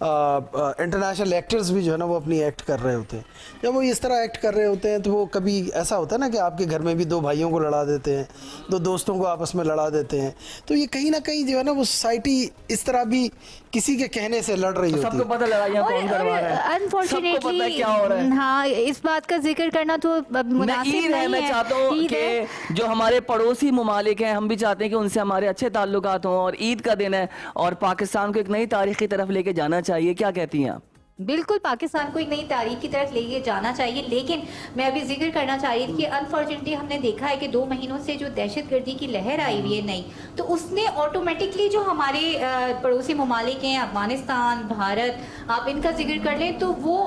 इंटरनेशनल एक्टर्स भी जो है ना वो अपनी एक्ट कर रहे होते हैं। जब वो इस तरह एक्ट कर रहे होते हैं तो वो कभी ऐसा होता है ना कि आपके घर में भी दो भाइयों को लड़ा देते हैं, दो दोस्तों को आपस में लड़ा देते हैं, तो ये कहीं ना कहीं जो है ना वो सोसाइटी इस तररह भी किसी के कहने से लड़ रही होती है। सबको पता लड़ाइयाँ कौन करवा रहा है, सबको पता है क्या हो रहा है। हाँ, इस बात का जिक्र करना तो मुनासिब ईद है, नहीं मैं है। चाहता हूँ ईद है। कि जो हमारे पड़ोसी ममालिक हैं, हम भी चाहते हैं कि उनसे हमारे अच्छे ताल्लुकात हों, और ईद का दिन है और पाकिस्तान को एक नई तारीख की तरफ लेके जाना चाहिए। क्या कहती हैं आप? बिल्कुल, पाकिस्तान को एक नई तारीख की तरफ लेके जाना चाहिए, लेकिन मैं अभी जिक्र करना चाह रही थी कि अनफॉर्चुनेटली हमने देखा है कि 2 महीनों से जो दहशतगर्दी की लहर आई हुई है नई, तो उसने ऑटोमेटिकली जो हमारे पड़ोसी ममालिक हैं, अफगानिस्तान, भारत, आप इनका जिक्र कर लें, तो वो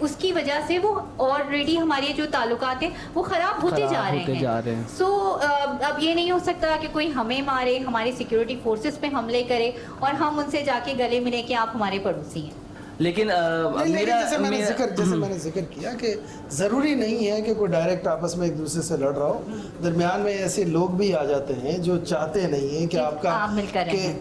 उसकी वजह से वो ऑलरेडी हमारे जो ताल्लुकात हैं वो ख़राब होते जा रहे हैं। सो अब ये नहीं हो सकता कि कोई हमें मारे, हमारी सिक्योरिटी फोर्सेस पे हमले करे और हम उनसे जाके गले मिले कि आप हमारे पड़ोसी हैं। लेकिन जैसे मैंने जिक्र किया कि ज़रूरी नहीं है कि कोई डायरेक्ट आपस में एक दूसरे से लड़ रहा हो, दरमियान में ऐसे लोग भी आ जाते हैं जो चाहते नहीं हैं कि आपका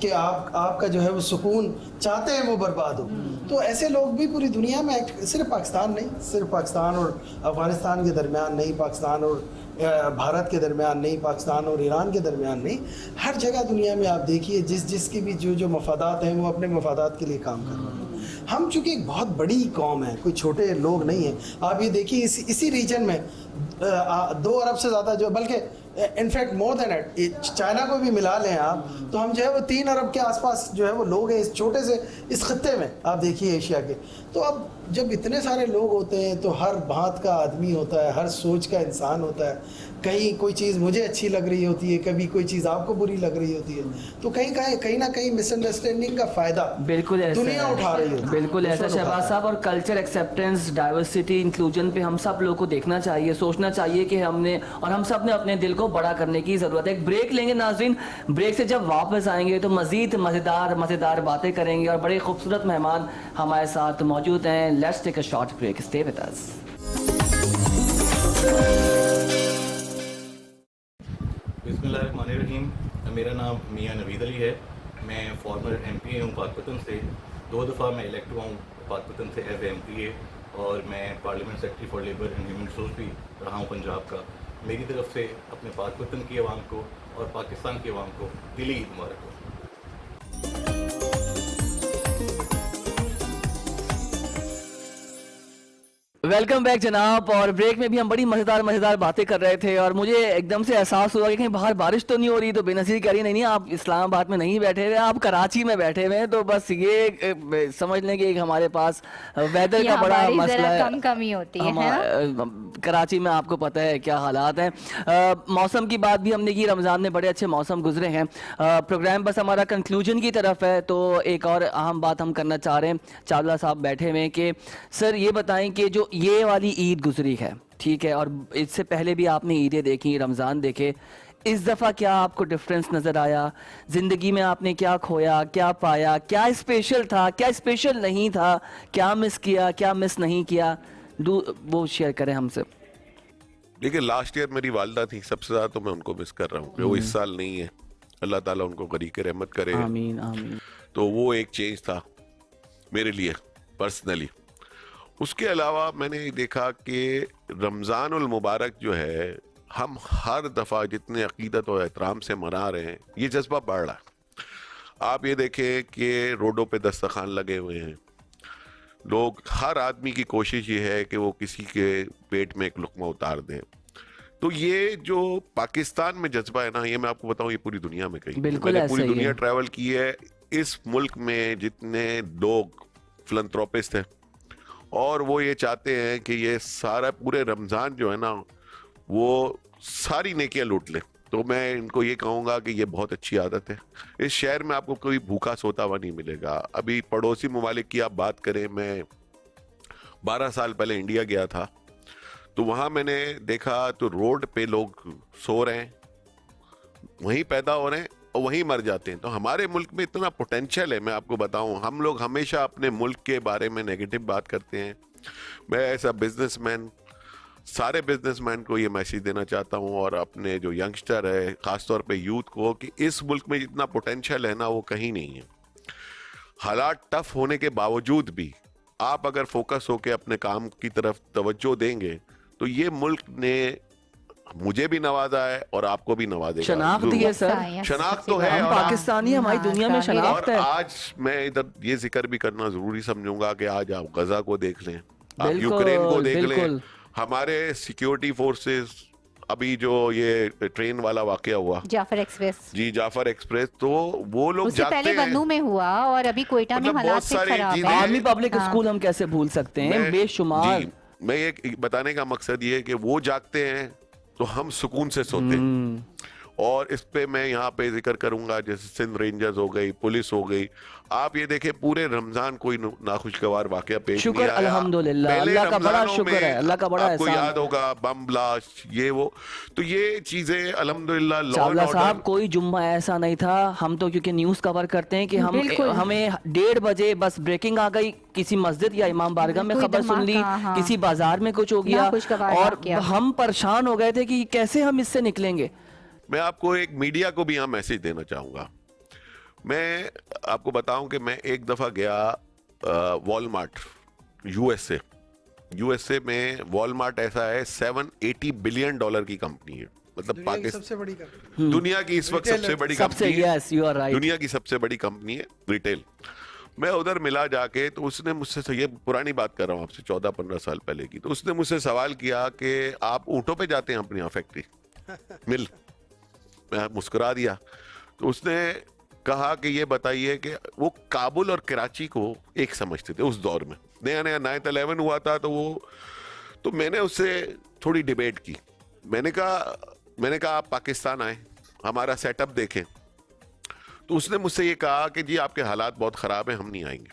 कि आपका जो है वो सुकून चाहते हैं वो बर्बाद हो। तो ऐसे लोग भी पूरी दुनिया में, सिर्फ पाकिस्तान नहीं, सिर्फ पाकिस्तान और अफगानिस्तान के दरमियान नहीं, पाकिस्तान और भारत के दरमियान नहीं, पाकिस्तान और ईरान के दरमियान नहीं, हर जगह दुनिया में आप देखिए जिसकी भी जो मफादात हैं वो अपने मफादात के लिए काम कर रहे हैं। हम चूँकि एक बहुत बड़ी कौम है, कोई छोटे लोग नहीं हैं। आप ये देखिए इसी रीजन में 2 अरब से ज़्यादा जो, बल्कि in fact more than it, China को भी मिला लें आप, तो हम जो है वो 3 अरब के आसपास जो है वो लोग हैं इस छोटे से इस खत्ते में। आप देखिए एशिया के, तो अब जब इतने सारे लोग होते हैं तो हर बात का आदमी होता है, हर सोच का इंसान होता है। कहीं कोई चीज़ मुझे अच्छी लग रही होती है, कभी कोई चीज़ आपको बुरी लग रही होती है, तो कहीं ना कहीं मिसअंडरस्टैंडिंग का फ़ायदा बिल्कुल ऐसा दुनिया उठा रही होती है। बिल्कुल ऐसा शहबाज साहब, और कल्चर एक्सेप्टेंस, डाइवर्सिटी, इंक्लूजन पे हम सब लोग को देखना चाहिए, सोचना चाहिए कि हम सब ने अपने दिल को बड़ा करने की ज़रूरत है। एक ब्रेक लेंगे नाज़रीन, ब्रेक से जब वापस आएंगे तो मज़ीद मज़ेदार बातें करेंगे और बड़े खूबसूरत मेहमान हमारे साथ मौजूद हैं। Let's take a short break, stay with us. बिस्मिल्लाहिर्रहमानिर्रहीम। मेरा नाम मियां नवीद अली है। मैं फॉर्मर MP हूँ पाकपतन से। 2 दफ़ा मैं इलेक्ट हुआ हूँ पाकपतन से एज MP, और मैं parliament secretary for labour and human resource भी रहा हूँ पंजाब का। मेरी तरफ से अपने पाकपतन की आवाम को और पाकिस्तान की आवाम को दिली ईद मुबारक हो। वेलकम बैक जनाब। और ब्रेक में भी हम बड़ी मजेदार बातें कर रहे थे और मुझे एकदम से एहसास हुआ कि कहीं बाहर बारिश तो नहीं हो रही। तो बेनज़ीर कह रही नहीं आप इस्लामाबाद में नहीं बैठे हुए, आप कराची में बैठे हुए हैं। तो बस ये समझ लें कि एक हमारे पास वेदर का बड़ा मसला है, कम ही होती है ना? कराची में आपको पता है क्या हालात हैं। मौसम की बात भी हमने की, रमज़ान में बड़े अच्छे मौसम गुजरे हैं। प्रोग्राम बस हमारा कंक्लूजन की तरफ है। तो एक और अहम बात हम करना चाह रहे हैं, चावला साहब बैठे हुए हैं, कि सर ये बताएं कि जो ये वाली ईद गुजरी है, ठीक है, और इससे पहले भी आपने ईदें देखी, रमज़ान देखे, इस दफ़ा क्या आपको डिफरेंस नज़र आया? ज़िंदगी में आपने क्या खोया, क्या पाया, क्या स्पेशल था, क्या स्पेशल नहीं था, क्या मिस किया, क्या मिस नहीं किया? वो शेयर करें हमसे। देखिए, लास्ट ईयर मेरी वालदा थी, सबसे ज़्यादा तो मैं उनको मिस कर रहा हूँ कि वो इस साल नहीं है। अल्लाह ताला उनको गरीक रहमत करे, आमीन आमीन। तो वो एक चेंज था मेरे लिए पर्सनली। उसके अलावा मैंने देखा कि रमज़ानुल मुबारक जो है, हम हर दफ़ा जितने अकीदत और एहतराम से मना रहे हैं, ये जज्बा बढ़ रहा है। आप ये देखें कि रोडों पे दस्तरखान लगे हुए हैं, लोग, हर आदमी की कोशिश ये है कि वो किसी के पेट में एक लुक़मा उतार दें। तो ये जो पाकिस्तान में जज्बा है ना, ये मैं आपको बताऊं, ये पूरी दुनिया में कहीं, बिल्कुल मैंने ऐसा पूरी ही दुनिया है। ट्रैवल की है। इस मुल्क में जितने लोग फिलंथ्रोपिस्ट हैं और वो ये चाहते हैं कि ये सारा पूरे रमज़ान जो है ना, वो सारी नेकियां लूट लें, तो मैं इनको ये कहूँगा कि ये बहुत अच्छी आदत है। इस शहर में आपको कोई भूखा सोता हुआ नहीं मिलेगा। अभी पड़ोसी ममालिक की आप बात करें, मैं 12 साल पहले इंडिया गया था, तो वहाँ मैंने देखा तो रोड पे लोग सो रहे हैं, वहीं पैदा हो रहे हैं और वहीं मर जाते हैं। तो हमारे मुल्क में इतना पोटेंशियल है, मैं आपको बताऊं। हम लोग हमेशा अपने मुल्क के बारे में नेगेटिव बात करते हैं। मैं ऐसा बिजनेसमैन, सारे बिजनेसमैन को ये मैसेज देना चाहता हूं, और अपने जो यंगस्टर है, खासतौर पे यूथ को, कि इस मुल्क में जितना पोटेंशियल है ना, वो कहीं नहीं है। हालात टफ होने के बावजूद भी आप अगर फोकस होकर अपने काम की तरफ तवज्जो देंगे, तो ये मुल्क ने मुझे भी नवाजा है और आपको भी नवाजेगा। शनाख्त दी है सर, शनाख्त तो है, हम और पाकिस्तानी, हमारी दुनिया में शनाख्त और है। आज मैं इधर ये जिक्र भी करना जरूरी समझूंगा कि आज आप गजा को देख लें, आप बिल्कुल, यूक्रेन को देख बिल्कुल। लें, हमारे सिक्योरिटी फोर्सेस, अभी जो ये ट्रेन वाला वाकया हुआ, जाफर एक्सप्रेस, जी जाफर एक्सप्रेस, तो वो लोग उससे जाते पहले हैं। बन्नू में हुआ और अभी कोयटा में मतलब हालात बहुत से सारी खराब चीजें- है। आर्मी पब्लिक हाँ। स्कूल हम कैसे भूल सकते हैं, मैं- बेशुमार। जी, मैं ये बताने का मकसद ये है कि वो जागते हैं तो हम सुकून से सोते हैं। और इस पे मैं यहाँ पे जिक्र करूंगा, जैसे सिंध रेंजर्स हो गई, पुलिस हो गई, आप ये देखें पूरे रमजान कोई नाखुशगवार वाकया पेश शुक्र नहीं आया। अल्हम्दुलिल्लाह, पहले अल्लाह का बड़ा रमजानों शुक्र में है, अल्लाह का बड़ा आपको एहसान याद है। होगा बम ब्लास्ट, ये वो, तो ये चीजें अल्हम्दुलिल्लाह लॉ एंड चावला साहब, ऑर्डर। कोई जुम्मा ऐसा नहीं था, हम तो क्योंकि न्यूज़ कवर करते हैं कि बिल्कुल। हमें 1:30 बजे बस ब्रेकिंग आ गई, किसी मस्जिद या इमाम बारगाह में कोई खबर सुन ली, धमाका, हाँ। किसी बाजार में कुछ हो गया, नाखुशगवार और वाकया। हम परेशान हो गए थे कि कैसे हम इससे निकलेंगे। मैं आपको एक मीडिया को भी यहाँ मैसेज देना चाहूंगा। मैं आपको बताऊं कि मैं एक दफा गया वॉलमार्ट, यूएसए में वॉलमार्ट ऐसा है, $780 बिलियन की कंपनी है, मतलब दुनिया की पाकिस्तान सबसे बड़ी कंपनी, दुनिया की इस वक्त सबसे बड़ी सबसे, कंपनी है, यस यू आर राइट। दुनिया की सबसे बड़ी कंपनी है रिटेल। मैं उधर मिला जाके, तो उसने मुझसे, ये पुरानी बात कर रहा हूँ आपसे, 14-15 साल पहले की, तो उसने मुझसे सवाल किया कि आप ऊँटों पे जाते हैं अपनी यहाँ फैक्ट्री मिल? मैं मुस्कुरा दिया। तो उसने कहा कि ये बताइए कि वो काबुल और कराची को एक समझते थे उस दौर में, नया नया 9/11 हुआ था, तो मैंने उससे थोड़ी डिबेट की। मैंने कहा आप पाकिस्तान आए, हमारा सेटअप देखें। तो उसने मुझसे ये कहा कि जी आपके हालात बहुत ख़राब हैं, हम नहीं आएंगे।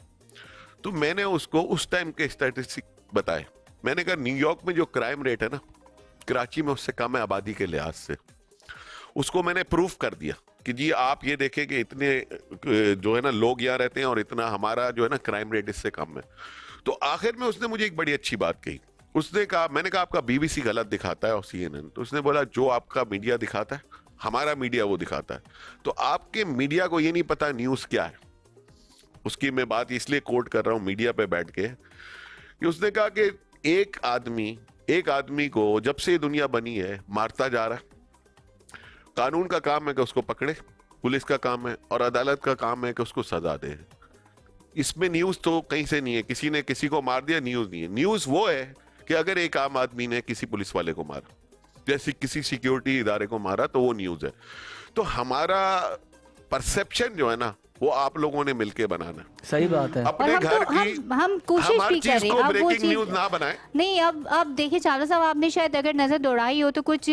तो मैंने उसको उस टाइम के स्टैटिस्टिक बताए। मैंने कहा न्यूयॉर्क में जो क्राइम रेट है ना, कराची में उससे कम है आबादी के लिहाज से। उसको मैंने प्रूफ कर दिया कि जी आप ये देखें कि इतने जो है ना लोग यहाँ रहते हैं और इतना हमारा जो है ना क्राइम रेट इससे कम है। तो आखिर में उसने मुझे एक बड़ी अच्छी बात कही। उसने कहा, मैंने कहा आपका बीबीसी गलत दिखाता है और CNN। तो उसने बोला जो आपका मीडिया दिखाता है, हमारा मीडिया वो दिखाता है। तो आपके मीडिया को ये नहीं पता न्यूज़ क्या है। उसकी मैं बात इसलिए कोट कर रहा हूँ मीडिया पे बैठ के, कि उसने कहा कि एक आदमी को जब से ये दुनिया बनी है मारता जा रहा है। कानून का काम है कि उसको पकड़े, पुलिस का काम है, और अदालत का काम है कि उसको सजा दे। इसमें न्यूज़ तो कहीं से नहीं है, किसी ने किसी को मार दिया न्यूज़ नहीं है। न्यूज़ वो है कि अगर एक आम आदमी ने किसी पुलिस वाले को मारा, जैसे किसी सिक्योरिटी इदारे को मारा, तो वो न्यूज है। तो हमारा परसेप्शन जो है ना, वो आप लोगों ने मिलके बनाना है। सही बात है। अपने और घर की हम कोशिश हम हर भी चीज करें, को अब वो ब्रेकिंग चीज न्यूज ना बनाएं। नहीं। अब देखिए चावला साहब, आपने शायद अगर नज़र दौड़ाई हो तो कुछ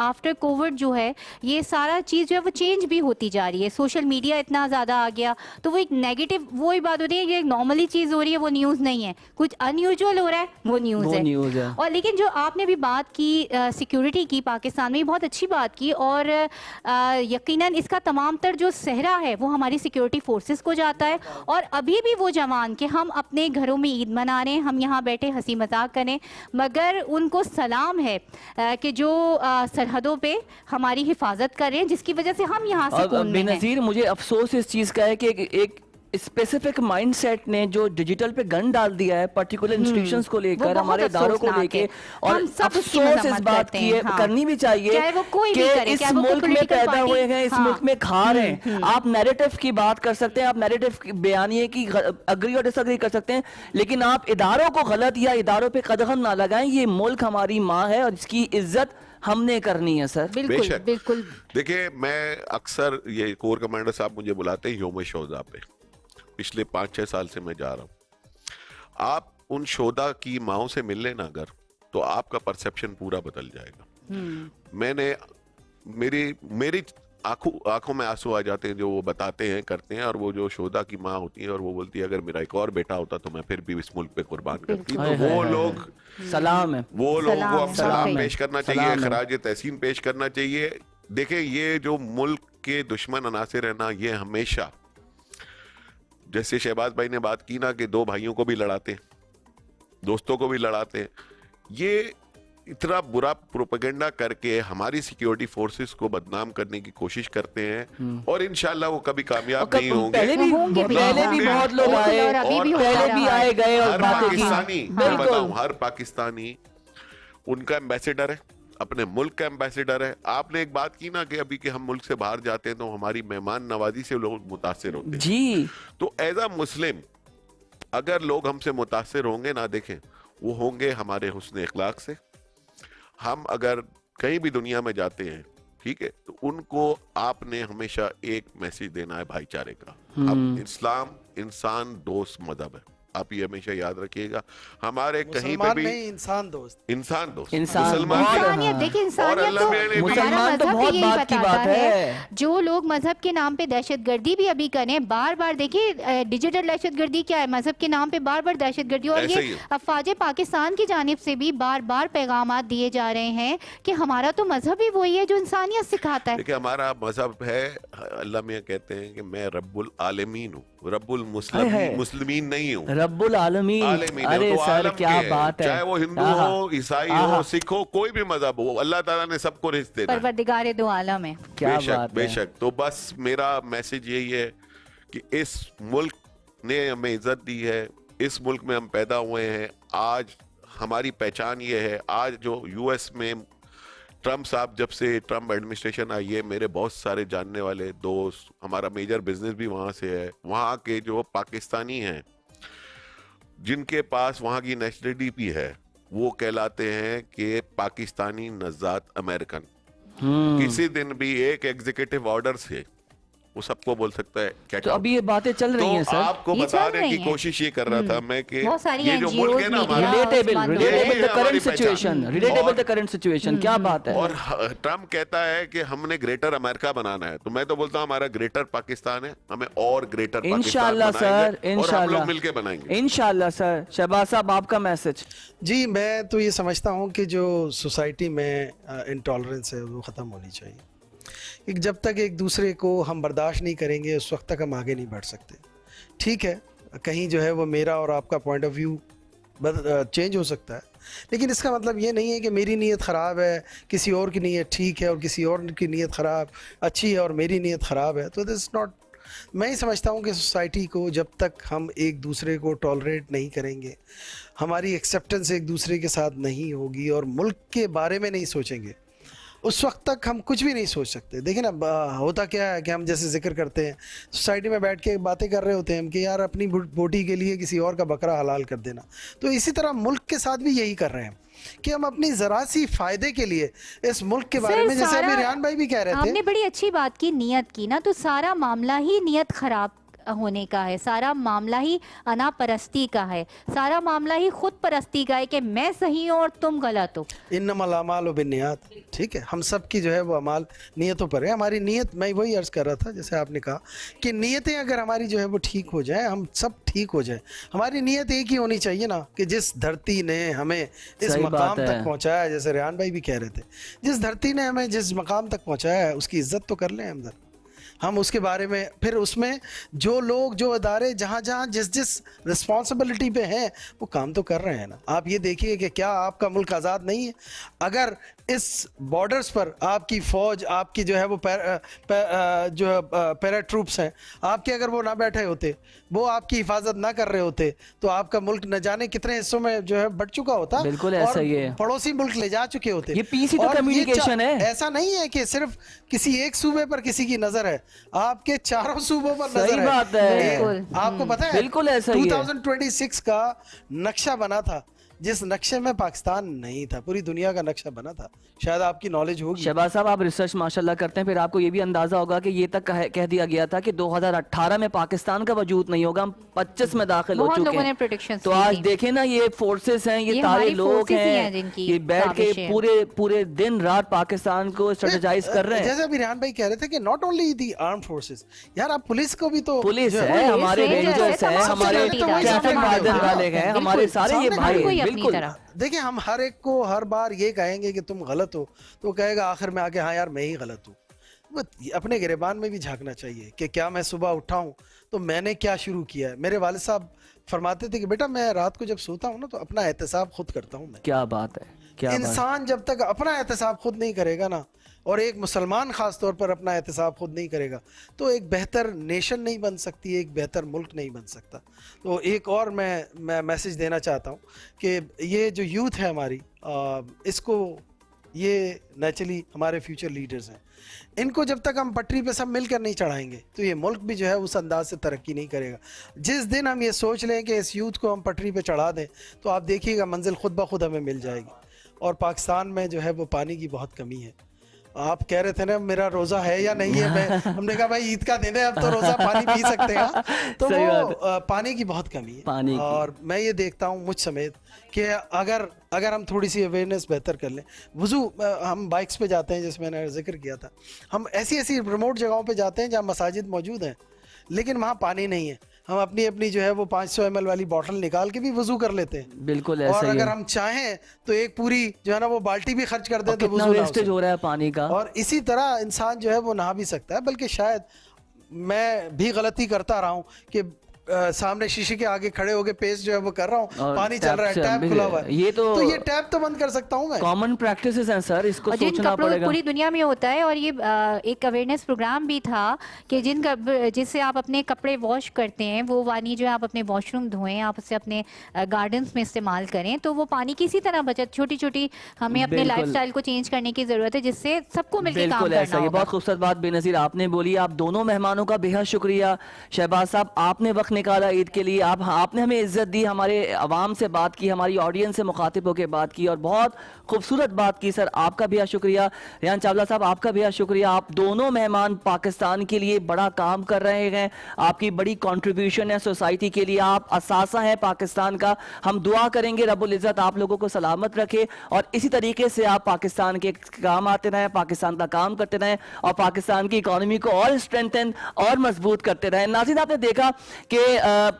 आफ्टर कोविड जो है ये सारा चीज़ जो है वो चेंज भी होती जा रही है। सोशल मीडिया इतना ज़्यादा आ गया तो वो एक नेगेटिव वही बात होती है कि नॉर्मली चीज़ हो रही है वो न्यूज़ नहीं है, कुछ अनयूजुअल हो रहा है वो न्यूज़ है। और लेकिन जो आपने भी बात की सिक्योरिटी की पाकिस्तान में, बहुत अच्छी बात की, और यकीनन इसका तमाम तर जो सहरा है वो हमारी सिक्योरिटी फोर्सेस को जाता है। और अभी भी वो जवान कि हम अपने घरों में ईद मना रहे हैं, हम यहाँ बैठे हंसी मजाक करें, मगर उनको सलाम है कि जो सरहदों पे हमारी हिफाजत कर रहे हैं, जिसकी वजह से हम यहाँ से और बेनज़ीर मुझे अफसोस इस चीज़ का है कि एक स्पेसिफिक माइंडसेट ने जो डिजिटल पे गन डाल दिया है पर्टिकुलर इंस्टीट्यूशंस को लेकर, हमारे इदारों को लेके, और अफसोस इस बात की है, करनी भी चाहिए कि इस मुल्क में पैदा हुए हैं, इस मुल्क में खा रहे हैं। आप नैरेटिव की बात कर सकते हैं, आप नैरेटिव बयानिए की अग्री और डिसअग्री कर सकते हैं, लेकिन आप इदारों को गलत या इदारों पे कदम ना लगाएं। ये मुल्क हमारी माँ है और इसकी इज्जत हमने करनी है सर। बिल्कुल बिल्कुल। देखिए, मैं अक्सर ये कोर कमांडर साहब मुझे बुलाते हैं यौम शोदा पे, पिछले 5-6 साल से मैं जा रहा हूं। आप उन शोदा की माओं से मिल लेना अगर, तो आपका परसेप्शन पूरा बदल जाएगा। मेरी आंखों में आंसू आ जाते हैं जो वो बताते हैं, करते हैं। और वो जो शोदा की माँ होती है और वो बोलती है अगर मेरा एक और बेटा होता तो मैं फिर भी इस मुल्क पे कुर्बान करती। तो वो लोग सलाम है, वो लोगों को हम सलाम पेश करना चाहिए, सलाम है। खराज तहसीन पेश करना चाहिए। देखिए, ये जो मुल्क के दुश्मन अनासिर है ना, ये हमेशा, जैसे शहबाज भाई ने बात की ना कि 2 भाइयों को भी लड़ाते हैं, दोस्तों को भी लड़ाते हैं, ये इतना बुरा प्रोपेगेंडा करके हमारी सिक्योरिटी फोर्सेस को बदनाम करने की कोशिश करते हैं। और इंशाल्लाह वो कभी कामयाब नहीं होंगे। पहले भी बहुत लोग आए, पहले भी आए गए और हर बातें की। पाकिस्तानी, मैं बताऊं, हर पाकिस्तानी उनका एम्बेसडर है, अपने मुल्क का एम्बेसडर है। आपने एक बात की ना कि अभी के हम मुल्क से बाहर जाते हैं तो हमारी मेहमान नवाजी से लोग मुतासिर होते हैं जी। तो एज अ मुस्लिम अगर लोग हमसे मुतासिर होंगे ना, देखें, वो होंगे हमारे हुस्न इखलाक से। हम अगर कहीं भी दुनिया में जाते हैं, ठीक है, तो उनको आपने हमेशा एक मैसेज देना है भाईचारे का। अब इस्लाम इंसान दोस्त मजहब है, आप ये हमेशा याद रखिएगा। हमारे कहीं पे भी इंसान दोस्त, इंसान दोस्त, इंसानियत। देखिए, इंसानियत तो मुसलमान तो बहुत बात की बात है। जो लोग मजहब के नाम पे दहशतगर्दी भी अभी करें, बार बार देखिए डिजिटल दहशतगर्दी क्या है, मजहब के नाम पे बार बार दहशतगर्दी। और ये अफवाज पाकिस्तान की जानिब से भी बार बार पैगामात दिए जा रहे हैं कि हमारा तो मजहब ही वही है जो इंसानियत सिखाता है। देखिए, हमारा मजहब है, अल्लाह मियां कहते हैं कि मैं रब्बुल आलमीन हूँ, रब्बुल मुस्लिमीन नहीं हूँ, रब्बुल आलमीन। अरे तो सर क्या बात है, चाहे वो हिंदू हो, ईसाई हो, सिख हो, कोई भी मजहब हो, अल्लाह ताला ने सबको रिज़्क़ देना है। परवरदिगार दो आलम है। क्या बात है। बेशक। तो बस मेरा मैसेज यही है कि इस मुल्क ने हमें इज्जत दी है, इस मुल्क में हम पैदा हुए हैं। आज हमारी पहचान ये है। आज जो यूएस में ट्रम्प साहब, जब से ट्रम्प एडमिनिस्ट्रेशन आई है, मेरे बहुत सारे जानने वाले दोस्त, हमारा मेजर बिजनेस भी वहाँ से है। वहाँ के जो पाकिस्तानी हैं जिनके पास वहाँ की नेशनलिटी भी है, वो कहलाते हैं कि पाकिस्तानी नज़ात अमेरिकन। किसी दिन भी एक एग्जीक्यूटिव ऑर्डर से वो सबको बोल सकता है क्या। तो अभी ये बातें चल रही हैं सर, आपको बताने की कोशिश ये कर रहा था मैं कि ये जो मुल्क है ना, relatable the current situation, relatable the current situation, क्या बात है। और ट्रम्प कहता है कि हमने ग्रेटर अमेरिका बनाना है, तो मैं तो बोलता हूँ हमारा ग्रेटर पाकिस्तान है, हमें और ग्रेटर पाकिस्तान इंशाल्लाह सर, और हम लोग मिलके बनाएंगे इंशाल्लाह सर। शहबाज साहब, आपका मैसेज। जी, मैं तो ये समझता हूँ कि जो सोसाइटी में इंटॉलरेंस है वो ख़त्म होनी चाहिए। कि जब तक एक दूसरे को हम बर्दाश्त नहीं करेंगे उस वक्त तक हम आगे नहीं बढ़ सकते। ठीक है, कहीं जो है वो मेरा और आपका पॉइंट ऑफ व्यू चेंज हो सकता है, लेकिन इसका मतलब ये नहीं है कि मेरी नीयत ख़राब है, किसी और की नीयत ठीक है और किसी और की नीयत ख़राब अच्छी है और मेरी नीयत ख़राब है। तो दिस नॉट, मैं ही समझता हूँ कि सोसाइटी को जब तक हम एक दूसरे को टॉलरेट नहीं करेंगे, हमारी एक्सेप्टेंस एक दूसरे के साथ नहीं होगी और मुल्क के बारे में नहीं सोचेंगे, उस वक्त तक हम कुछ भी नहीं सोच सकते। देखिए ना, होता क्या है कि हम जैसे जिक्र करते हैं, सोसाइटी में बैठ के बातें कर रहे होते हैं हम कि यार अपनी बोटी के लिए किसी और का बकरा हलाल कर देना। तो इसी तरह मुल्क के साथ भी यही कर रहे हैं कि हम अपनी ज़रा सी फ़ायदे के लिए इस मुल्क के बारे सर, में, जैसे अभी रियान भाई भी कह रहे थे, आपने बड़ी अच्छी बात की, नियत की ना, तो सारा मामला ही नियत खराब होने का है, सारा मामला ही अना परस्ती का है, सारा मामला ही खुद परस्ती का है कि मैं सही हूँ और तुम गलत हो। इन्नमल अमाल बिन्नियात, ठीक है, हम सब की जो है वो अमाल नियतों पर है। हमारी नियत, मैं वही अर्ज़ कर रहा था जैसे आपने कहा कि नियतें अगर हमारी जो है वो ठीक हो जाए, हम सब ठीक हो जाए। हमारी नियत एक ही होनी चाहिए ना कि जिस धरती ने हमें इस सही बात मकाम है। तक पहुँचाया, जैसे रियान भाई भी कह रहे थे, जिस धरती ने हमें जिस मकाम तक पहुँचाया है उसकी इज़्ज़त तो कर लें अंदर हम, उसके बारे में। फिर उसमें जो लोग, जो अदारे जहाँ जहाँ जिस जिस रिस्पॉन्सिबिलिटी पे हैं वो काम तो कर रहे हैं ना। आप ये देखिए कि क्या आपका मुल्क आज़ाद नहीं है? अगर इस बॉर्डर्स पर आपकी फ़ौज, आपकी जो है वो पैरा ट्रूप्स हैं, आपके अगर वो ना बैठे होते, वो आपकी हिफाजत ना कर रहे होते, तो आपका मुल्क न जाने कितने हिस्सों में जो है बट चुका होता। बिल्कुल ऐसा ही है। पड़ोसी मुल्क ले जा चुके होते। ये पीस ही तो और ये कम्युनिकेशन है। ऐसा नहीं है कि सिर्फ किसी एक सूबे पर किसी की नजर है, आपके चारों सूबों पर नजर सही है। बात है। बिल्कुल। आपको पता है बिल्कुल ऐसा ही है। 2026 का नक्शा बना था, जिस नक्शे में पाकिस्तान नहीं था, पूरी दुनिया का नक्शा बना था। शायद आपकी नॉलेज होगी। शहबाज साहब, आप रिसर्च माशाल्लाह करते हैं, फिर आपको ये भी अंदाजा होगा कि ये तक कह दिया गया था कि 2018 में पाकिस्तान का वजूद नहीं होगा, हम 25 में दाखिल हो बहुत चुके लोगों ने हैं। predictions तो की आज थी। देखें ना, ये फोर्सेस हैं, ये ये सारे हमारी लोग forces ही हैं हैं, जिनकी ये बैठ के काबिश है। पूरे पूरे दिन रात पाकिस्तान को स्ट्रेटेजाइज कर रहे हैं। जैसे अभी रिहान भाई कह रहे थे कि not only the arm forces, यार आप पुलिस को भी तो पुलिस जो है, पुलिस, हमारे रेंजर्स रेंजर्स है, हैं, तमाम हमारे सिक्योरिटी गार्ड ट्रैफिक हैं, वार्डन हाँ, वाले हैं, हमारे बिल्कुल, सारे ये सामने भाई हर हैं, कोई अपनी बिल्कुल। तरह। देखिए, हम हर एक को हर बार ये कहेंगे कि तुम गलत हो, तो वो कहेगा आखिर में आके हाँ यार मैं ही गलत हूँ। वो अपने गिरेबान में भी झांकना चाहिए कि क्या मैं सुबह उठा हूँ तो मैंने क्या शुरू किया है। मेरे वालिद साहब फरमाते थे कि बेटा मैं रात को जब सोता हूँ ना तो अपना एहतसाब खुद करता हूँ मैं। क्या बात है, क्या बात है। इंसान जब तक अपना एहतसाब खुद नहीं करेगा ना, और एक मुसलमान ख़ास तौर पर अपना एहतसाब खुद नहीं करेगा, तो एक बेहतर नेशन नहीं बन सकती, एक बेहतर मुल्क नहीं बन सकता। तो एक और मैं मैसेज देना चाहता हूँ कि ये जो यूथ है हमारी, इसको, ये नेचुरली हमारे फ्यूचर लीडर्स हैं, इनको जब तक हम पटरी पे सब मिलकर नहीं चढ़ाएंगे तो ये मुल्क भी जो है उस अंदाज से तरक्की नहीं करेगा। जिस दिन हम ये सोच लें कि इस यूथ को हम पटरी पे चढ़ा दें तो आप देखिएगा मंजिल खुद ब खुद हमें मिल जाएगी। और पाकिस्तान में जो है वो पानी की बहुत कमी है। आप कह रहे थे ना मेरा रोज़ा है या नहीं है, हमने कहा भाई ईद का दिन है, अब तो रोज़ा पानी पी सकते हैं। तो सही वो पानी की बहुत कमी है। पानी की। और मैं ये देखता हूँ मुझ समेत कि अगर हम थोड़ी सी अवेयरनेस बेहतर कर लें, वज़ू हम बाइक्स पे जाते हैं जिसमें मैंने जिक्र किया था, हम ऐसी ऐसी रिमोट जगहों पे जाते हैं जहाँ मसाजिद मौजूद हैं लेकिन वहाँ पानी नहीं है, हम अपनी जो है वो 500 ml वाली बॉटल निकाल के भी वज़ू कर लेते हैं। बिल्कुल ऐसा और ही अगर है। हम चाहें तो एक पूरी जो है ना वो बाल्टी भी खर्च कर दें और तो कितना वज़ू ना हो वेस्टेज सके। हो रहा है पानी का। और इसी तरह इंसान जो है वो नहा भी सकता है। बल्कि शायद मैं भी गलती करता रहा हूँ कि सामने शीशे के आगे खड़े होके पेस्ट जो है वो कर रहा हूँ, और पानी चल रहा है, से टैप भी- खुला हुआ है, ये तो ये टैप तो बंद कर सकता हूँ मैं। कॉमन प्रैक्टिसेस हैं सर, इसको और जिन सोचना कपड़ों पड़ेगा। पूरी दुनिया में होता है। और ये एक अवेयरनेस प्रोग्राम भी था कि जिससे आप अपने कपड़े वॉश करते हैं वो पानी जो है आप अपने वॉशरूम धोएं, आप उसे अपने गार्डन्स में इस्तेमाल करें, तो वो पानी की इसी तरह बचत छोटी छोटी हमें अपने बिल्कुल। लाइफस्टाइल को चेंज करने की जरूरत है, जिससे सबको मिलकर काम बिल्कुल करना ऐसा, ये होगा। बहुत खूबसूरत बात बेनज़ीर आपने बोली। आप दोनों मेहमानों का बेहद शुक्रिया। शहबाज साहब, आपने वक्त निकाला ईद के लिए, आपने हमें इज्जत दी, हमारे अवाम से बात की, हमारी ऑडियंस से मुखातिब होकर बात की और बहुत खूबसूरत बात की सर, आपका बेहद शुक्रिया। रियान चावला साहब, आपका बेहद शुक्रिया। आप दोनों मेहमान पाकिस्तान के लिए बड़ा काम कर रहे हैं, आपकी बड़ी कंट्रीब्यूशन है सोसाइटी के लिए, आप असासा हैं पाकिस्तान का। हम दुआ करेंगे रब्बुल इज़्ज़त आप लोगों को सलामत रखे और इसी तरीके से आप पाकिस्तान के काम आते रहें, पाकिस्तान का काम करते रहें और पाकिस्तान की इकोनॉमी को और स्ट्रेंथन और मजबूत करते रहें। नाज़रीन, आपने देखा कि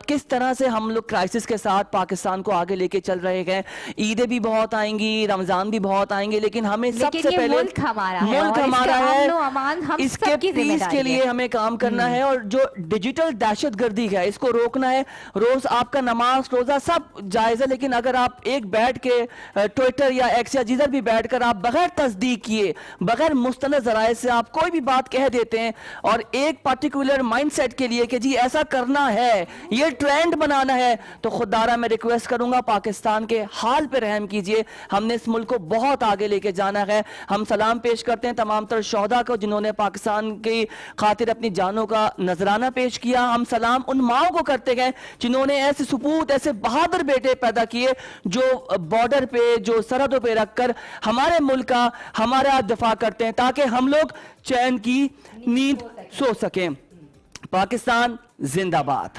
किस तरह से हम लोग क्राइसिस के साथ पाकिस्तान को आगे लेके चल रहे हैं। ईदें भी बहुत आएंगी, रमजान भी बहुत आएंगे, लेकिन हमें सबसे ये पहले मुल्क हमारा है मुल्क और हमारा इसका है, अमन व अमान हम इसके सबकी पीस जिम्मेदारी के लिए है। हमें काम करना है और जो डिजिटल दहशतगर्दी है इसको रोकना है। रोज आपका नमाज रोजा सब जायज है, लेकिन अगर आप एक बैठ के ट्विटर या एक्स या जिधर भी बैठकर आप बगैर तस्दीक किए, बगैर मुस्तनद ज़राए से आप कोई भी बात कह देते हैं और एक पर्टिकुलर माइंडसेट के लिए कि जी ऐसा करना है, है, ये ट्रेंड बनाना है, तो खुदारा मैं रिक्वेस्ट करूंगा पाकिस्तान के हाल पे रहम कीजिए। हमने इस मुल्क को बहुत आगे लेके जाना है। हम सलाम पेश करते हैं तमाम तर शोहदा को जिन्होंने पाकिस्तान की खातिर अपनी जानों का नजराना पेश किया। हम सलाम उन माओं को करते हैं जिन्होंने ऐसे सुपूत, ऐसे बहादुर बेटे पैदा किए जो बॉर्डर पे, जो सरहदों पे रखकर हमारे मुल्क का, हमारा दफा करते हैं ताकि हम लोग चैन की नींद सो सकें। पाकिस्तान जिंदाबाद।